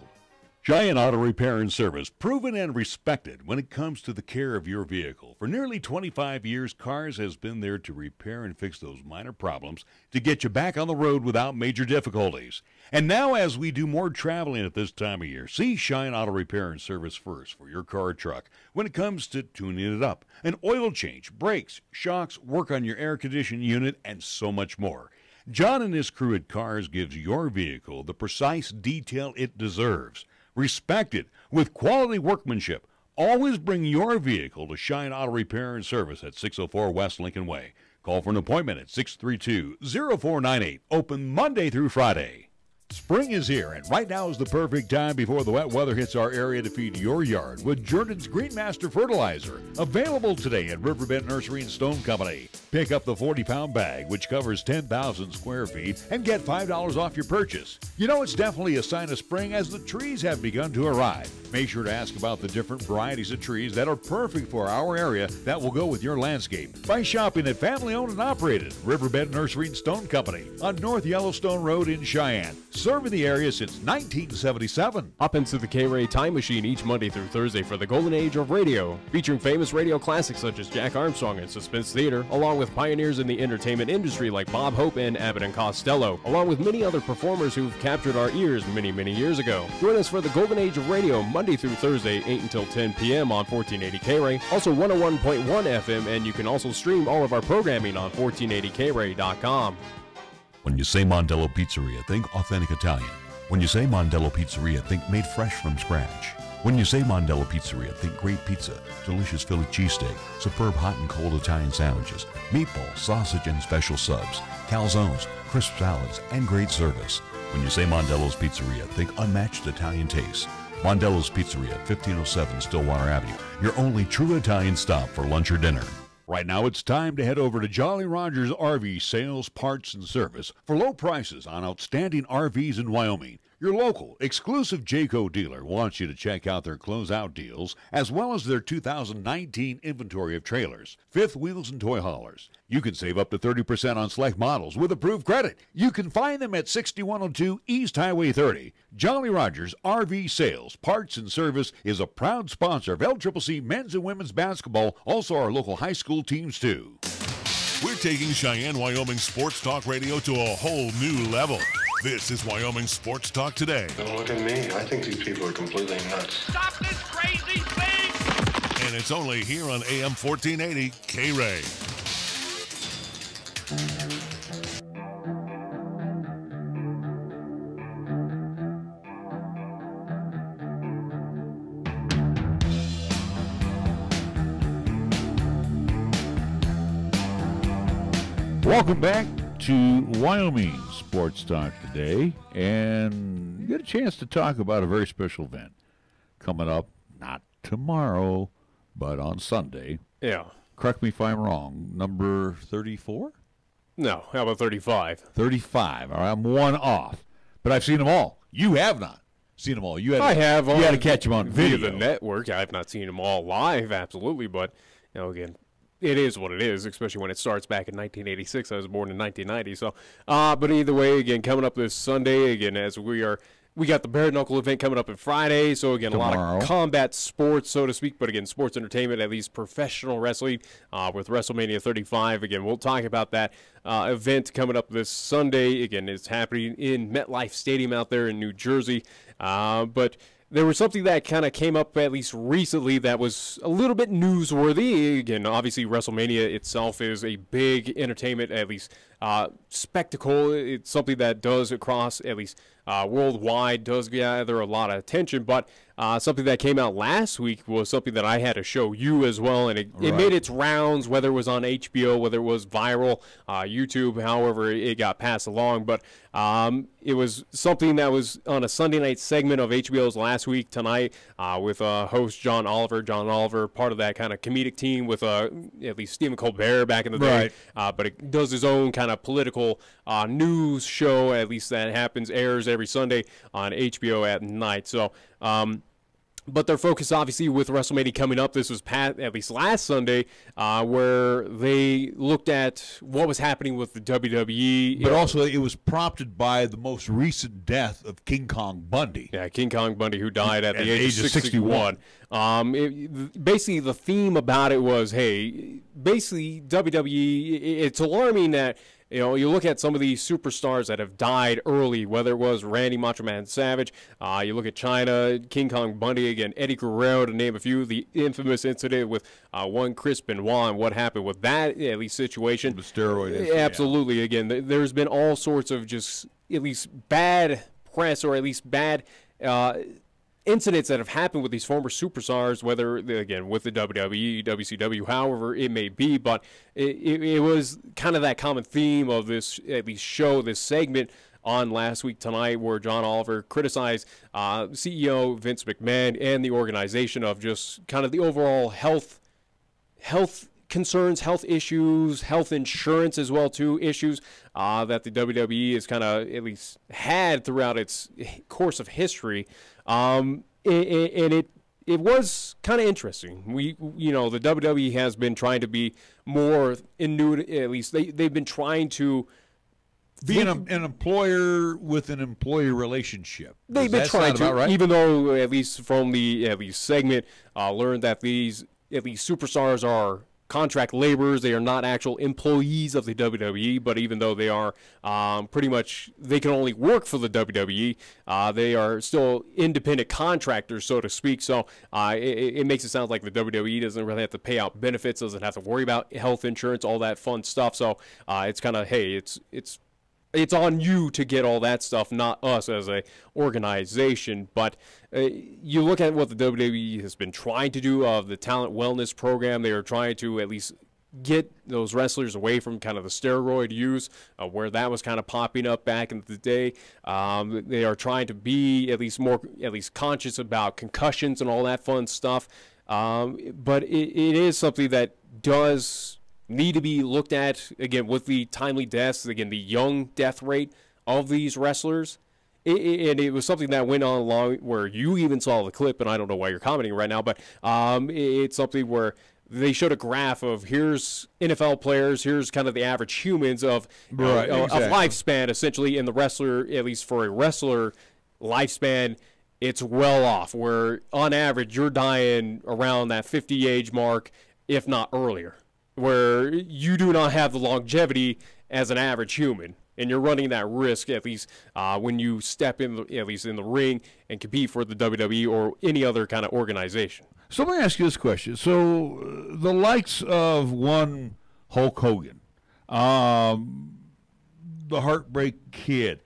Cheyenne Auto Repair and Service, proven and respected when it comes to the care of your vehicle. For nearly 25 years, Cars has been there to repair and fix those minor problems to get you back on the road without major difficulties. And now, as we do more traveling at this time of year, see Cheyenne Auto Repair and Service first for your car or truck when it comes to tuning it up, an oil change, brakes, shocks, work on your air conditioning unit, and so much more. John and his crew at Cars gives your vehicle the precise detail it deserves. Respected with quality workmanship. Always bring your vehicle to Cheyenne Auto Repair and Service at 604 West Lincoln Way. Call for an appointment at 632-0498. Open Monday through Friday. Spring is here, and right now is the perfect time before the wet weather hits our area to feed your yard with Jordan's Greenmaster Fertilizer. Available today at Riverbend Nursery and Stone Company. Pick up the 40-pound bag, which covers 10,000 square feet, and get $5 off your purchase. You know it's definitely a sign of spring as the trees have begun to arrive. Make sure to ask about the different varieties of trees that are perfect for our area that will go with your landscape by shopping at family-owned and operated Riverbend Nursery and Stone Company on North Yellowstone Road in Cheyenne. Serving the area since 1977. Hop into the KRAE Time Machine each Monday through Thursday for the golden age of radio, featuring famous radio classics such as Jack Armstrong and Suspense Theater, along with pioneers in the entertainment industry like Bob Hope and Abbott and Costello, along with many other performers who've captured our ears many, many years ago. Join us for the golden age of radio Monday through Thursday, 8 until 10 p.m. on 1480 KRAE, also 101.1 FM, and you can also stream all of our programming on 1480krae.com. When you say Mondello Pizzeria, think authentic Italian. When you say Mondello Pizzeria, think made fresh from scratch. When you say Mondello Pizzeria, think great pizza, delicious Philly cheesesteak, superb hot and cold Italian sandwiches, meatballs, sausage, and special subs, calzones, crisp salads, and great service. When you say Mondello's Pizzeria, think unmatched Italian taste. Mondello's Pizzeria, 1507 Stillwater Avenue, your only true Italian stop for lunch or dinner. Right now, it's time to head over to Jolly Rogers RV Sales, Parts, and Service for low prices on outstanding RVs in Wyoming. Your local, exclusive Jayco dealer wants you to check out their closeout deals as well as their 2019 inventory of trailers, fifth wheels, and toy haulers. You can save up to 30% on select models with approved credit. You can find them at 6102 East Highway 30. Jolly Rogers RV Sales, Parts, and Service is a proud sponsor of LCCC men's and women's basketball, also our local high school teams too. We're taking Cheyenne, Wyoming Sports Talk Radio to a whole new level. This is Wyoming Sports Talk Today. Don't look at me. I think these people are completely nuts. Stop this crazy thing! And it's only here on AM 1480 KRAE. Welcome back to Wyoming Sports Talk today, and you get a chance to talk about a very special event coming up, not tomorrow, but on Sunday. Yeah. Correct me if I'm wrong, number 34? No, how about 35? 35. All right, I'm one off, but I've seen them all. You have not seen them all. I have. You had to catch them on video. Via the network. I've not seen them all live, absolutely, but, you know, again, it is what it is, especially when it starts back in 1986. I was born in 1990. So, but either way, again, coming up this Sunday, again, as we got the Bare Knuckle event coming up on Friday. So, again, tomorrow. A lot of combat sports, so to speak, but again, sports entertainment, at least professional wrestling with WrestleMania 35. Again, we'll talk about that event coming up this Sunday. Again, it's happening in MetLife Stadium out there in New Jersey. But there was something that kind of came up at least recently that was a little bit newsworthy. Again, obviously WrestleMania itself is a big entertainment, at least spectacle. It's something that does across, at least worldwide, does gather a lot of attention. But something that came out last week was something that I had to show you as well, and it made its rounds, whether it was on HBO, whether it was viral, YouTube, however it got passed along. But it was something that was on a Sunday night segment of HBO's Last Week Tonight with host John Oliver. John Oliver, part of that kind of comedic team with at least Stephen Colbert back in the day. But it does his own kind of political news show, at least that airs every Sunday on HBO at night. So, but their focus, obviously, with WrestleMania coming up, this was at least last Sunday, where they looked at what was happening with the WWE. But also, it was prompted by the most recent death of King Kong Bundy. Yeah, King Kong Bundy, who died at the age of 61. Basically, the theme about it was, hey, basically, WWE, it's alarming that, you know, you look at some of these superstars that have died early, whether it was Randy Macho Man Savage, you look at China, King Kong Bundy, again, Eddie Guerrero, to name a few, the infamous incident with one Chris Benoit and what happened with that, at least, situation. The steroid incident. Absolutely. Yeah. Again, there's been all sorts of just at least bad press, or at least bad incidents that have happened with these former superstars, whether, again, with the WWE, WCW, however it may be. But it was kind of that common theme of this, at least show, this segment on Last Week Tonight, where John Oliver criticized CEO Vince McMahon and the organization of just kind of the overall health concerns, health issues, health insurance as well, too, issues that the WWE has kind of at least had throughout its course of history. And it was kind of interesting. The WWE has been trying to be more at least they've been trying to be an employer with an employee relationship. They've been trying to, right? Even though at least from the segment learned that these at least superstars are contract laborers. They are not actual employees of the WWE, but even though they are pretty much, they can only work for the WWE, they are still independent contractors, so to speak. So it makes it sound like the WWE doesn't really have to pay out benefits, doesn't have to worry about health insurance, all that fun stuff. So it's kind of, hey, it's on you to get all that stuff, not us as a organization. But you look at what the WWE has been trying to do of the talent wellness program. They are trying to at least get those wrestlers away from kind of the steroid use, where that was kind of popping up back in the day. They are trying to be at least conscious about concussions and all that fun stuff. But it is something that does need to be looked at, again, with the timely deaths, again, the young death rate of these wrestlers. And it was something that went on along where you even saw the clip, and I don't know why you're commenting right now, but it's something where they showed a graph of here's NFL players, here's kind of the average humans of lifespan, essentially, in the wrestler, at least for a wrestler lifespan, it's well off, where on average you're dying around that 50 age mark, if not earlier, where you do not have the longevity as an average human, and you're running that risk, at least when you step in, at least in the ring and compete for the WWE or any other kind of organization. So let me ask you this question. So the likes of one Hulk Hogan, the Heartbreak Kid,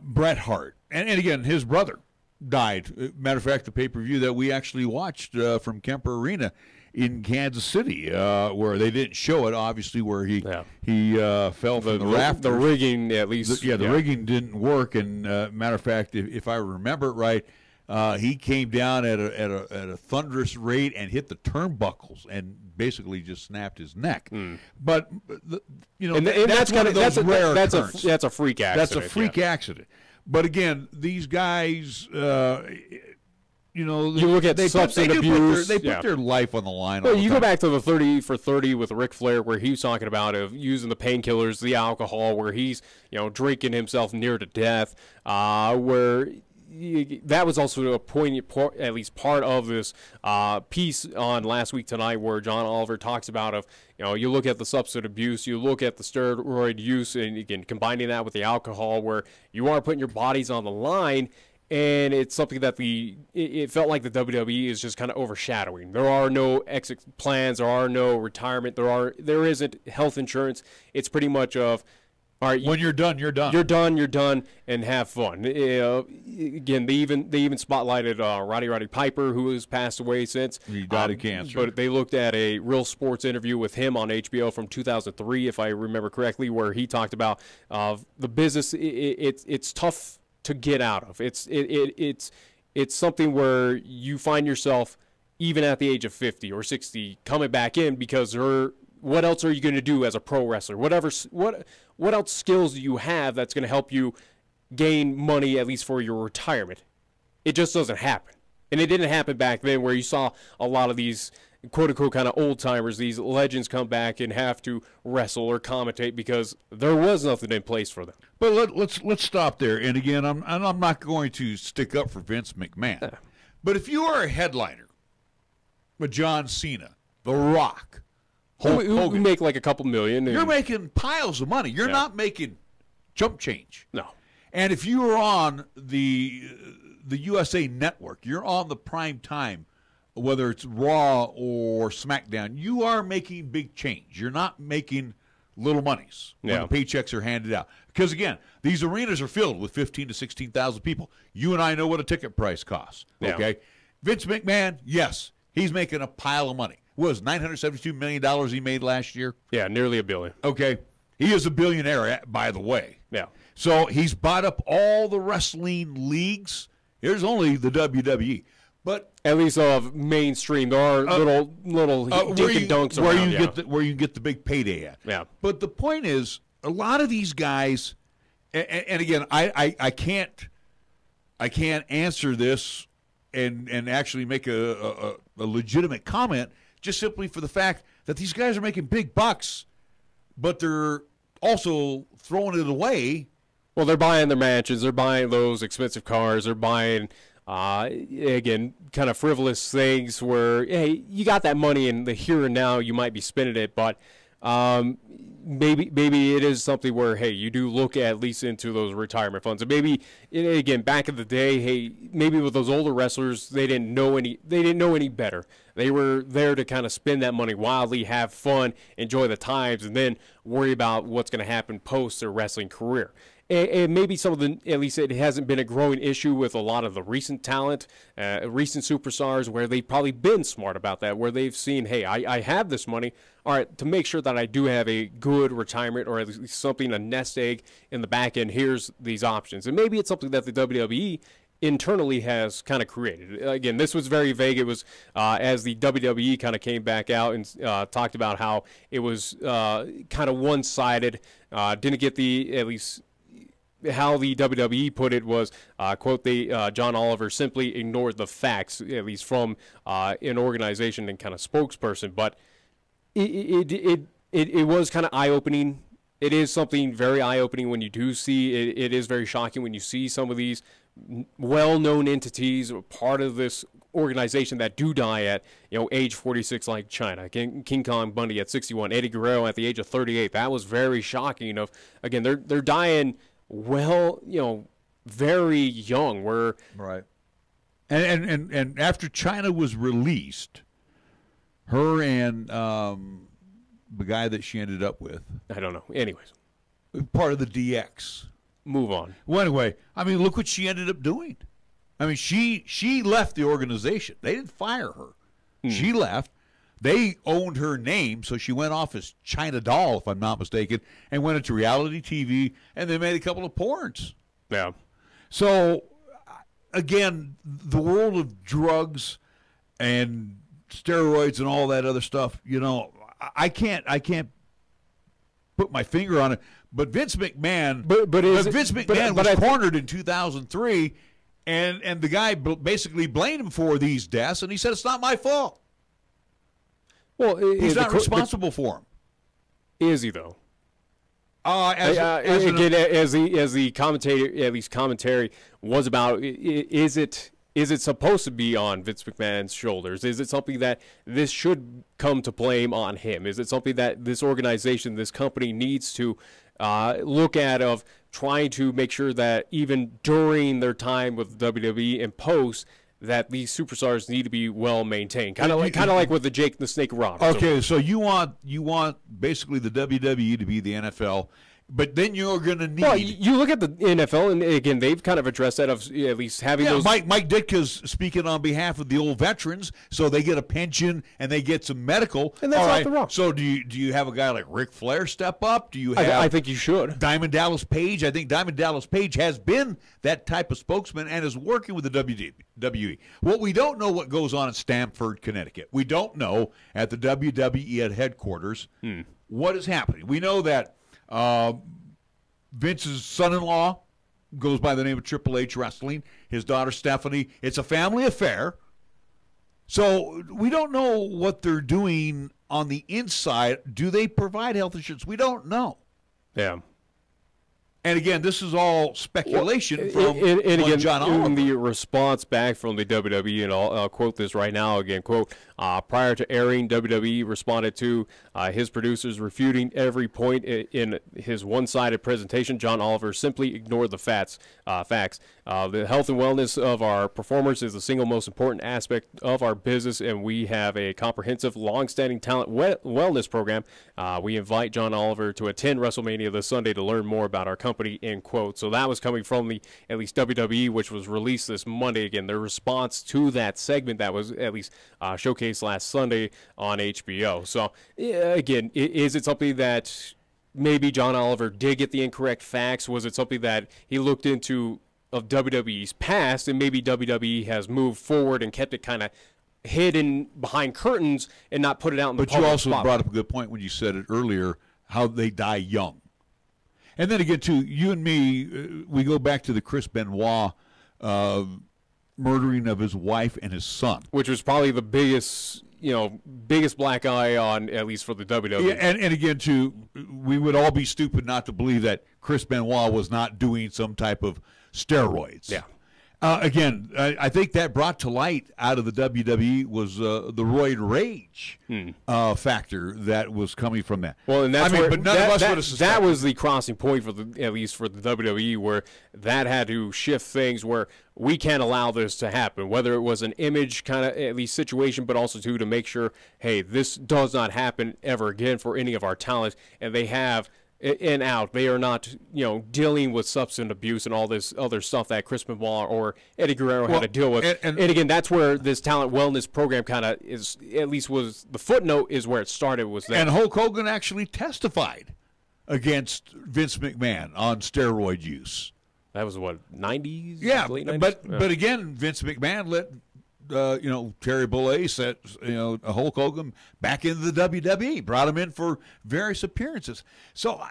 Bret Hart, and again, his brother died. Matter of fact, the pay-per-view that we actually watched from Kemper Arena in Kansas City, where they didn't show it, obviously, where he fell from the rafters. The rigging, at least. The rigging didn't work, and matter of fact, if I remember it right, he came down at a thunderous rate and hit the turnbuckles and basically just snapped his neck. But that's one of those rare occurrences. That's a freak accident. That's a freak accident. But again, these guys. You look at substance abuse. They put their life on the line. Well, you go back to the 30 for 30 with Ric Flair, where he was talking about using the painkillers, the alcohol, where he's drinking himself near to death. Where that was also a poignant, at least part of this piece on Last Week Tonight, where John Oliver talks about you look at the substance abuse, you look at the steroid use, and again combining that with the alcohol, where you are putting your bodies on the line. And it's something that it felt like the WWE is just kind of overshadowing. There are no exit plans. There are no retirement. There isn't health insurance. It's pretty much of All right, when you're done, you're done. You're done, and have fun. Again, they even spotlighted Roddy Piper, who has passed away since. He died of cancer. But they looked at a Real Sports interview with him on HBO from 2003, if I remember correctly, where he talked about the business. It's tough to get out of. It's something where you find yourself, even at the age of 50 or 60, coming back in because what else are you going to do as a pro wrestler? What else skills do you have that's going to help you gain money, at least for your retirement? It just doesn't happen. And it didn't happen back then, where you saw a lot of these quote-unquote kind of old-timers, these legends, come back and have to wrestle or commentate because there was nothing in place for them. But let's stop there. And again, I'm not going to stick up for Vince McMahon. But if you are a headliner with John Cena, The Rock, we make like a couple million. You're making piles of money. You're not making jump change. No. And if you are on the USA Network, you're on the prime time, whether it's Raw or SmackDown, you are making big change. You're not making little monies when the paychecks are handed out. Because, again, these arenas are filled with 15,000 to 16,000 people. You and I know what a ticket price costs. Okay? Vince McMahon, yes, he's making a pile of money. What was $972 million he made last year? Yeah, nearly $1 billion. Okay. He is a billionaire, by the way. Yeah. So he's bought up all the wrestling leagues. There's only the WWE. But at least of mainstream, there are little dink and dunks around, where you get the big payday at. Yeah. But the point is, a lot of these guys, and again, I can't answer this and actually make a legitimate comment, just simply for the fact that these guys are making big bucks, but they're also throwing it away. Well, they're buying their mansions, they're buying those expensive cars, they're buying. Again, kind of frivolous things where, hey, you got that money in the here and now, you might be spending it, but maybe it is something where, hey, you do look at least into those retirement funds. And maybe, again, back in the day, hey, maybe with those older wrestlers, they didn't know any better. They were there to kind of spend that money wildly, have fun, enjoy the times, and then worry about what's going to happen post their wrestling career. And maybe some of the, at least it hasn't been a growing issue with a lot of the recent talent, recent superstars, where they've probably been smart about that, where they've seen, hey, I have this money, all right, to make sure that I do have a good retirement or at least something, a nest egg in the back end, here's these options. And maybe it's something that the WWE internally has kind of created. Again, this was very vague. It was as the WWE kind of came back out and talked about how it was kind of one-sided, didn't get the, at least how the WWE put it was, quote, John Oliver simply ignored the facts, at least from an organization and kind of spokesperson. But it was kind of eye-opening. It is something very eye-opening when you do see it. It is very shocking when you see some of these well-known entities, part of this organization, that do die at age 46, like China, King Kong Bundy at 61, Eddie Guerrero at the age of 38. That was very shocking. Of again, they're dying. Well, very young. We're right, and after China was released, her and the guy that she ended up with, I don't know. Anyways, part of the DX. Move on. Well, anyway, I mean, look what she ended up doing. I mean, she left the organization. They didn't fire her. She left. They owned her name, so she went off as China Doll, if I'm not mistaken, and went into reality TV, and they made a couple of porns. Yeah. So, again, the world of drugs and steroids and all that other stuff, I can't put my finger on it. But Vince McMahon, Vince McMahon was cornered in 2003, and the guy basically blamed him for these deaths, and he said, it's not my fault. Well, he's not responsible for him. Is he though? As the commentator, at least commentary was about, is it supposed to be on Vince McMahon's shoulders? Is it something that this should come to blame on him? Is it something that this organization, this company needs to look at, of trying to make sure that even during their time with WWE and post, that these superstars need to be well maintained, kind of like with the Jake the Snake Roberts. Okay, so you want basically the WWE to be the NFL, But then you're going to need. Well, you look at the NFL, and again, they've kind of addressed that of at least having those. Mike Ditka's speaking on behalf of the old veterans, so they get a pension and they get some medical. And that's not the wrong. So do you have a guy like Ric Flair step up? Do you have? I think you should. Diamond Dallas Page. I think Diamond Dallas Page has been that type of spokesman and is working with the WWE. What we don't know what goes on in Stamford, Connecticut. We don't know at the WWE at headquarters what is happening. We know that. Vince's son-in-law goes by the name of Triple H Wrestling. His daughter Stephanie. It's a family affair. So we don't know what they're doing on the inside. Do they provide health insurance? We don't know. Yeah. And again, this is all speculation from and again, John Oliver. In the response back from the WWE, and I'll quote this right now again, quote, prior to airing, WWE responded to his producers refuting every point in his one-sided presentation. John Oliver simply ignored the facts. The health and wellness of our performers is the single most important aspect of our business, and we have a comprehensive, long-standing talent wellness program. We invite John Oliver to attend WrestleMania this Sunday to learn more about our company, end quote. So that was coming from the, at least WWE, which was released this Monday. Again, their response to that segment that was at least showcased last Sunday on HBO. So, again, is it something that maybe John Oliver did get the incorrect facts? Was it something that he looked into of WWE's past, and maybe WWE has moved forward and kept it kind of hidden behind curtains and not put it out in the public But you also spotlight? brought up a good point when you said it earlier, how they die young. And then again, too, you and me, we go back to the Chris Benoit murdering of his wife and his son. Which was probably the biggest black eye on, at least for the WWE. Yeah, and again, too, we would all be stupid not to believe that Chris Benoit was not doing some type of steroids. Yeah. Again, I think that brought to light out of the WWE was the roid rage factor that was coming from that. Well, and that's but none of us would have suspected. That was the crossing point for at least for the WWE, where that had to shift things where we can't allow this to happen, whether it was an image kind of at least situation, but also to make sure, hey, this does not happen ever again for any of our talent, and they have in out. They are not, dealing with substance abuse and all this other stuff that Chris Benoit or Eddie Guerrero had to deal with. And again, that's where this talent wellness program kind of is, at least was the footnote is where it started, was that. And Hulk Hogan actually testified against Vince McMahon on steroid use. That was what, 90s? Yeah, late 90s? but again, Vince McMahon let Terry Bollea set Hulk Hogan back into the WWE, brought him in for various appearances. So,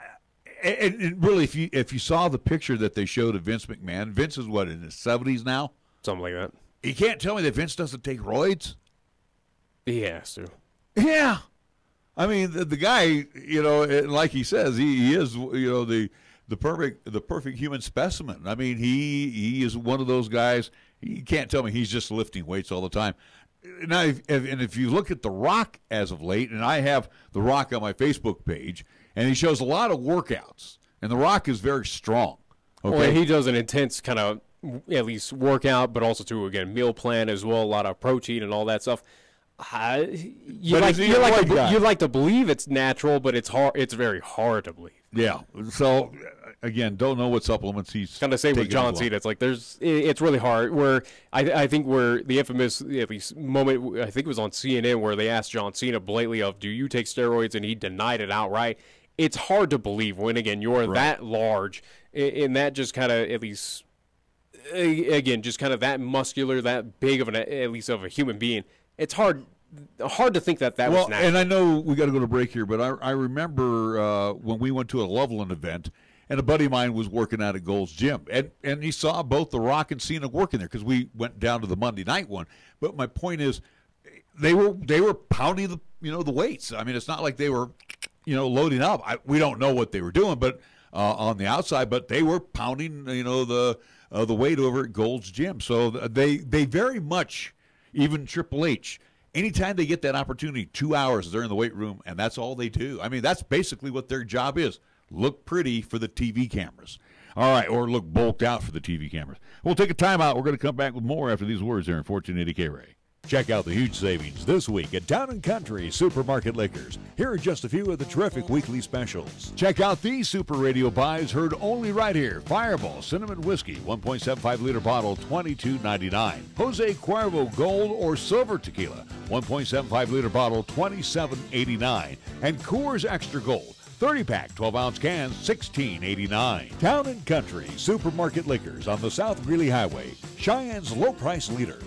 and really, if you saw the picture that they showed of Vince McMahon, Vince is what, in his 70s now, something like that. You can't tell me that Vince doesn't take roids. He has to. Yeah, I mean the guy, like he says, he is the perfect human specimen. I mean, he is one of those guys. You can't tell me he's just lifting weights all the time. Now, if you look at The Rock as of late, and I have The Rock on my Facebook page, and he shows a lot of workouts, and The Rock is very strong. Okay? Well, he does an intense kind of at least workout, but also to again meal plan as well, a lot of protein and all that stuff. You like to believe it's natural, but it's hard. It's very hard to believe. Yeah. So again, don't know what supplements he's kind of same with John Cena. It's like it's really hard. Where I think where the infamous at least moment, I think it was on CNN where they asked John Cena blatantly of, do you take steroids, and he denied it outright. It's hard to believe when again you're that large, and that just kind of at least again just kind of that muscular, that big of at least of a human being. It's hard to think that was natural. And I know we got to go to break here, but I remember when we went to a Loveland event, and a buddy of mine was working out at Gold's Gym, and he saw both The Rock and Cena working there because we went down to the Monday night one. But my point is, they were pounding the weights. I mean, it's not like they were loading up. We don't know what they were doing, but on the outside, but they were pounding the weight over at Gold's Gym. So they very much. Even Triple H, anytime they get that opportunity, 2 hours, they're in the weight room, and that's all they do. I mean, that's basically what their job is. Look pretty for the TV cameras. All right, or look bulked out for the TV cameras. We'll take a timeout. We're going to come back with more after these words here in 1480 KRAE. Check out the huge savings this week at Town & Country Supermarket Liquors. Here are just a few of the terrific weekly specials. Check out these Super Radio buys heard only right here. Fireball Cinnamon Whiskey, 1.75-liter bottle, $22.99. Jose Cuervo Gold or Silver Tequila, 1.75-liter bottle, $27.89. And Coors Extra Gold, 30-pack, 12-ounce cans, $16.89. Town & Country Supermarket Liquors on the South Greeley Highway, Cheyenne's low-price leader.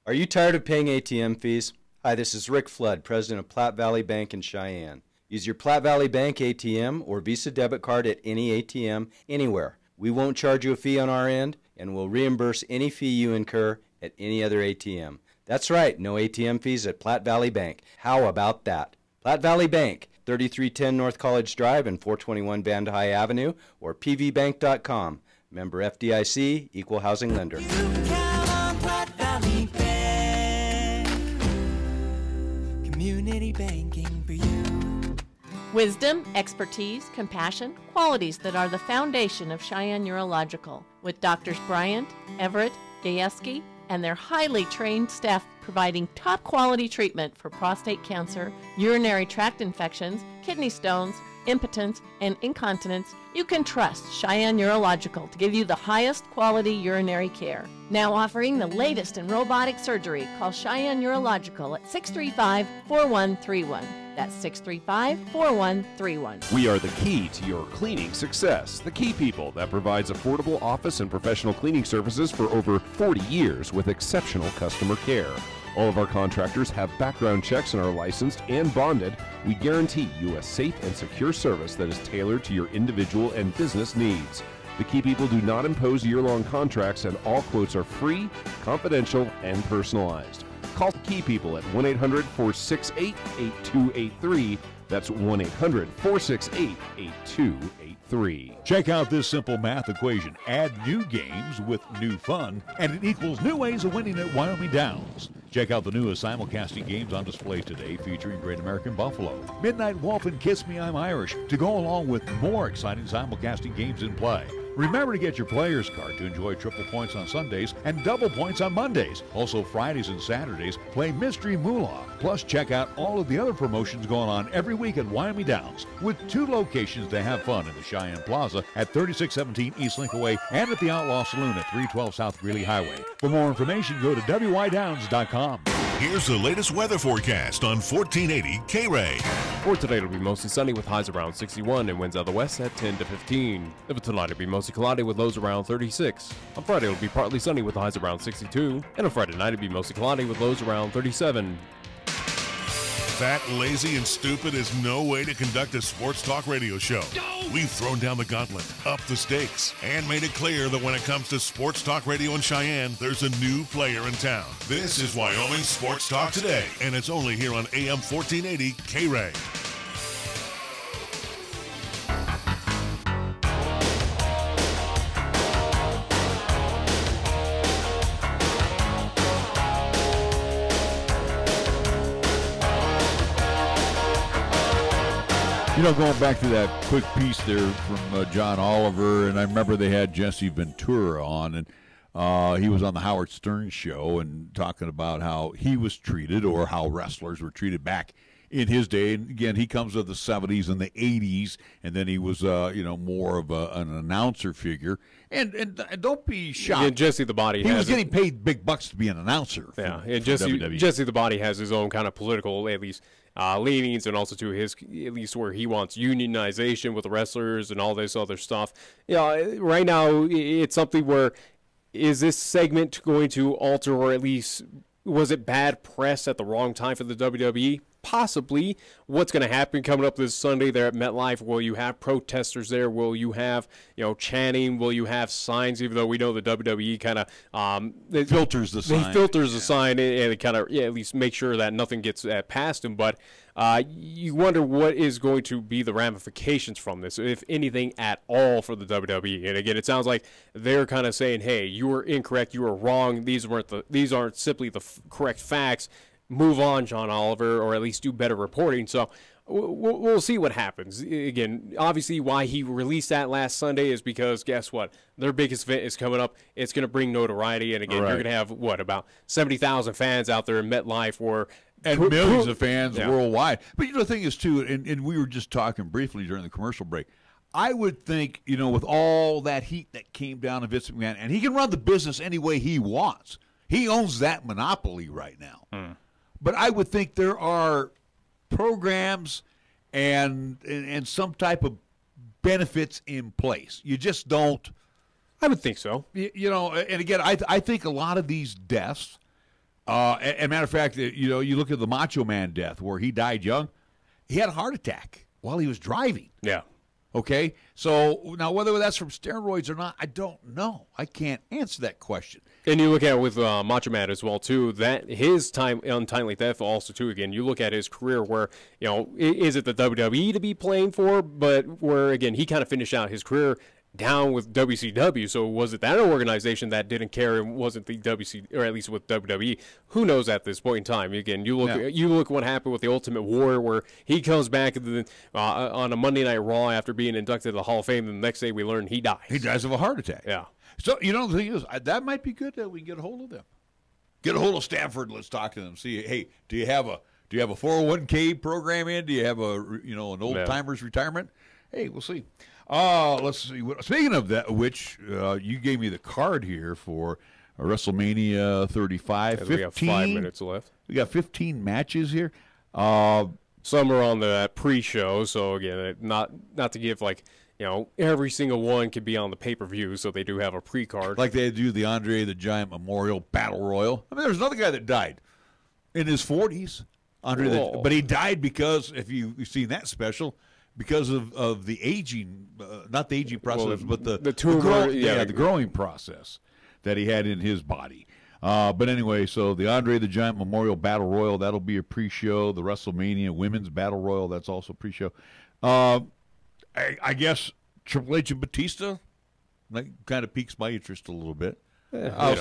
Are you tired of paying ATM fees? Hi, this is Rick Flood, president of Platte Valley Bank in Cheyenne. Use your Platte Valley Bank ATM or Visa debit card at any ATM anywhere. We won't charge you a fee on our end, and we'll reimburse any fee you incur at any other ATM. That's right, no ATM fees at Platte Valley Bank. How about that? Platte Valley Bank, 3310 North College Drive and 421 Van High Avenue, or pvbank.com. Member FDIC, Equal Housing Lender. Community banking for you. Wisdom, expertise, compassion, qualities that are the foundation of Cheyenne Urological. With Doctors Bryant, Everett, Gajewski, and their highly trained staff providing top quality treatment for prostate cancer, urinary tract infections, kidney stones, impotence, and incontinence, you can trust Cheyenne Urological to give you the highest quality urinary care. Now offering the latest in robotic surgery, call Cheyenne Urological at 635-4131. That's 635-4131. We are the key to your cleaning success. The Key People that provides affordable office and professional cleaning services for over 40 years with exceptional customer care. All of our contractors have background checks and are licensed and bonded. We guarantee you a safe and secure service that is tailored to your individual and business needs. The Key People do not impose year-long contracts, and all quotes are free, confidential, and personalized. Call the Key People at 1-800-468-8283. That's 1-800-468-8283. Check out this simple math equation. Add new games with new fun, and it equals new ways of winning at Wyoming Downs. Check out the newest simulcasting games on display today featuring Great American Buffalo, Midnight Wolf, and Kiss Me, I'm Irish to go along with more exciting simulcasting games in play. Remember to get your player's card to enjoy triple points on Sundays and double points on Mondays. Also Fridays and Saturdays, play Mystery Moolah. Plus check out all of the other promotions going on every week at Wyoming Downs with 2 locations to have fun in the Cheyenne Plaza at 3617 East Linkaway and at the Outlaw Saloon at 312 South Greeley Highway. For more information, go to wydowns.com. Here's the latest weather forecast on 1480 KRAE. For today, it'll be mostly sunny with highs around 61 and winds out of the west at 10 to 15. For tonight, it'll be mostly cloudy with lows around 36. On Friday, it'll be partly sunny with highs around 62. And on Friday night, it'll be mostly cloudy with lows around 37. Fat, lazy, and stupid is no way to conduct a sports talk radio show. We've thrown down the gauntlet, upped the stakes, and made it clear that when it comes to sports talk radio in Cheyenne, there's a new player in town. This is Wyoming Sports Talk Today, and it's only here on AM 1480 KRAE. You know, going back to that quick piece there from John Oliver, and I remember they had Jesse Ventura on, and he was on the Howard Stern show and talking about how he was treated or how wrestlers were treated back in his day. And again, he comes of the 70s and the 80s, and then he was, more of an announcer figure. And don't be shocked. And Jesse the Body he was getting paid big bucks to be an announcer. Yeah, and Jesse the Body has his own kind of political, at least, leanings, and also to his, at least where he wants unionization with the wrestlers and all this other stuff. Right now it's something where, is this segment going to alter, or at least was it bad press at the wrong time for the WWE? Possibly. What's going to happen coming up this Sunday there at MetLife? Will you have protesters there? Will you have, chanting? Will you have signs? Even though we know the WWE kind of filters the sign. They filters the sign and kind of at least make sure that nothing gets past them. But you wonder what is going to be the ramifications from this, if anything at all, for the WWE. And again, it sounds like they're kind of saying, "Hey, you were incorrect. You were wrong. These aren't simply the correct facts. Move on, John Oliver, or at least do better reporting." So we'll see what happens. Again, obviously why he released that last Sunday is because guess what? Their biggest event is coming up. It's going to bring notoriety. And again, you're going to have, about 70,000 fans out there in MetLife and millions of fans worldwide. But the thing is, too, and we were just talking briefly during the commercial break, I would think, with all that heat that came down to Vince McMahon, and he can run the business any way he wants. He owns that monopoly right now. But I would think there are programs and some type of benefits in place. You just don't. I would think so. And again, I think a lot of these deaths, and matter of fact, you look at the Macho Man death where he died young. He had a heart attack while he was driving. Yeah. Okay? So now whether that's from steroids or not, I don't know. I can't answer that question. And you look at it with Macho Man as well, too, that his untimely death also, too, again, you look at his career where, is it the WWE to be playing for? But where, again, he kind of finished out his career down with WCW. So was it that organization that didn't care and wasn't the WC, or at least with WWE? Who knows at this point in time? Again, you look what happened with the Ultimate Warrior, where he comes back on a Monday Night Raw after being inducted to the Hall of Fame, and the next day we learn he dies. He dies of a heart attack. Yeah. So the thing is, that might be good that we can get a hold of them. Get a hold of Stanford. Let's talk to them. See, hey, do you have a 401k program in? Do you have an old timers retirement? Hey, we'll see. Let's see. Speaking of that, which you gave me the card here for WrestleMania 35. 15, we have 5 minutes left. We got 15 matches here. Some are on the pre-show, so again, not to give every single one could be on the pay-per-view, so they do have a pre-card. Like they do the Andre the Giant Memorial Battle Royal. I mean, there's another guy that died in his 40s. But he died because, if you've seen that special, because of the aging, not the aging process, but the tumor, the growing process that he had in his body. But anyway, so the Andre the Giant Memorial Battle Royal, that'll be a pre-show. The WrestleMania Women's Battle Royal, that's also pre-show. I guess Triple H and Batista, that kind of piques my interest a little bit. I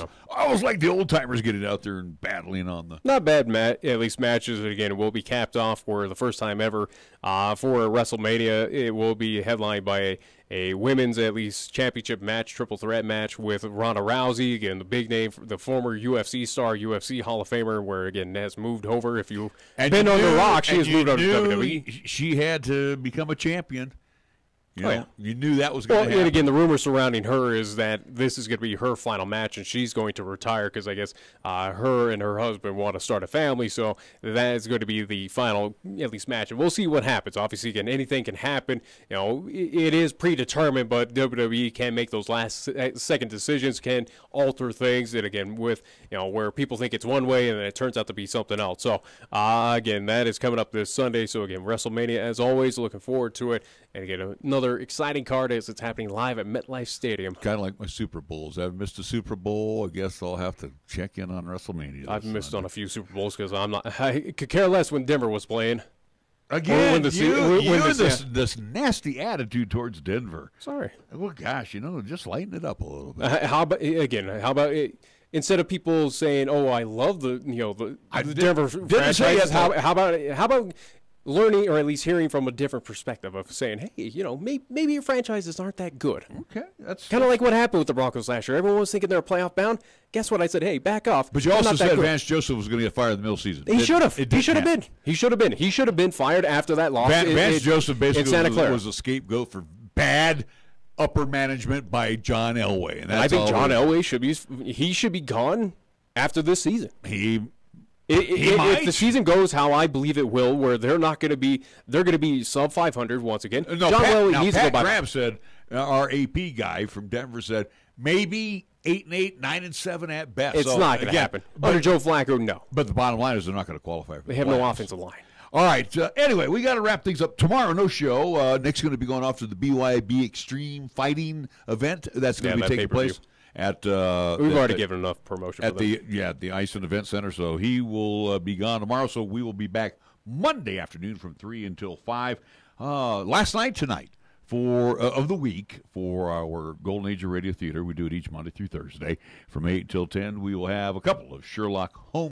was like the old timers getting out there and battling on the. Not bad, at least matches. Again, will be capped off for the first time ever for WrestleMania. It will be headlined by a women's at least championship match, triple threat match with Ronda Rousey, again the big name, the former UFC star, UFC Hall of Famer, where again has moved over. If you've been on the Rock, she has moved over to WWE. She had to become a champion. You knew that was going to happen. And again, the rumor surrounding her is that this is going to be her final match, and she's going to retire because I guess her and her husband want to start a family, so that is going to be the final, at least, match. And we'll see what happens. Obviously, again, anything can happen. It is predetermined, but WWE can make those last-second decisions, can alter things, and again, with where people think it's one way and then it turns out to be something else. So, again, that is coming up this Sunday. So, again, WrestleMania, as always, looking forward to it. And again, another exciting card as it's happening live at MetLife Stadium. Kind of like my Super Bowls. I've missed a Super Bowl. I guess I'll have to check in on WrestleMania. I've missed on a few Super Bowls because I could care less when Denver was playing. Again, this nasty attitude towards Denver. Sorry. Well, gosh, just lighten it up a little bit. How about it? Instead of people saying, "Oh, I love the Denver franchise," how about learning, or at least hearing from a different perspective of saying, hey, maybe your franchises aren't that good. Okay. That's kind of like what happened with the Broncos last year. Everyone was thinking they were playoff bound. Guess what? I said, hey, back off. But you also said Vance Joseph was going to get fired in the middle of the season. He should have. He should have been. He should have been fired after that loss. Vance Joseph basically was a scapegoat for bad upper management by John Elway. And I think John Elway should be gone after this season. If the season goes how I believe it will, where they're going to be sub 500 once again. No, John Elway needs to go by. Pat Graham said, our AP guy from Denver said, maybe 8-8, 9-7 at best. It's not going to happen. Under Joe Flacco, no. But the bottom line is they're not going to qualify. They have no offensive line. All right. Anyway, we got to wrap things up. Tomorrow, no show. Nick's going to be going off to the BYB Extreme Fighting event. That's going to be taking place. We've already given enough promotion at the Ice and Event Center, so he will be gone tomorrow. So we will be back Monday afternoon from 3 until 5. Last night tonight of the week for our Golden Age of Radio Theater. We do it each Monday through Thursday from 8 till 10. We will have a couple of Sherlock Holmes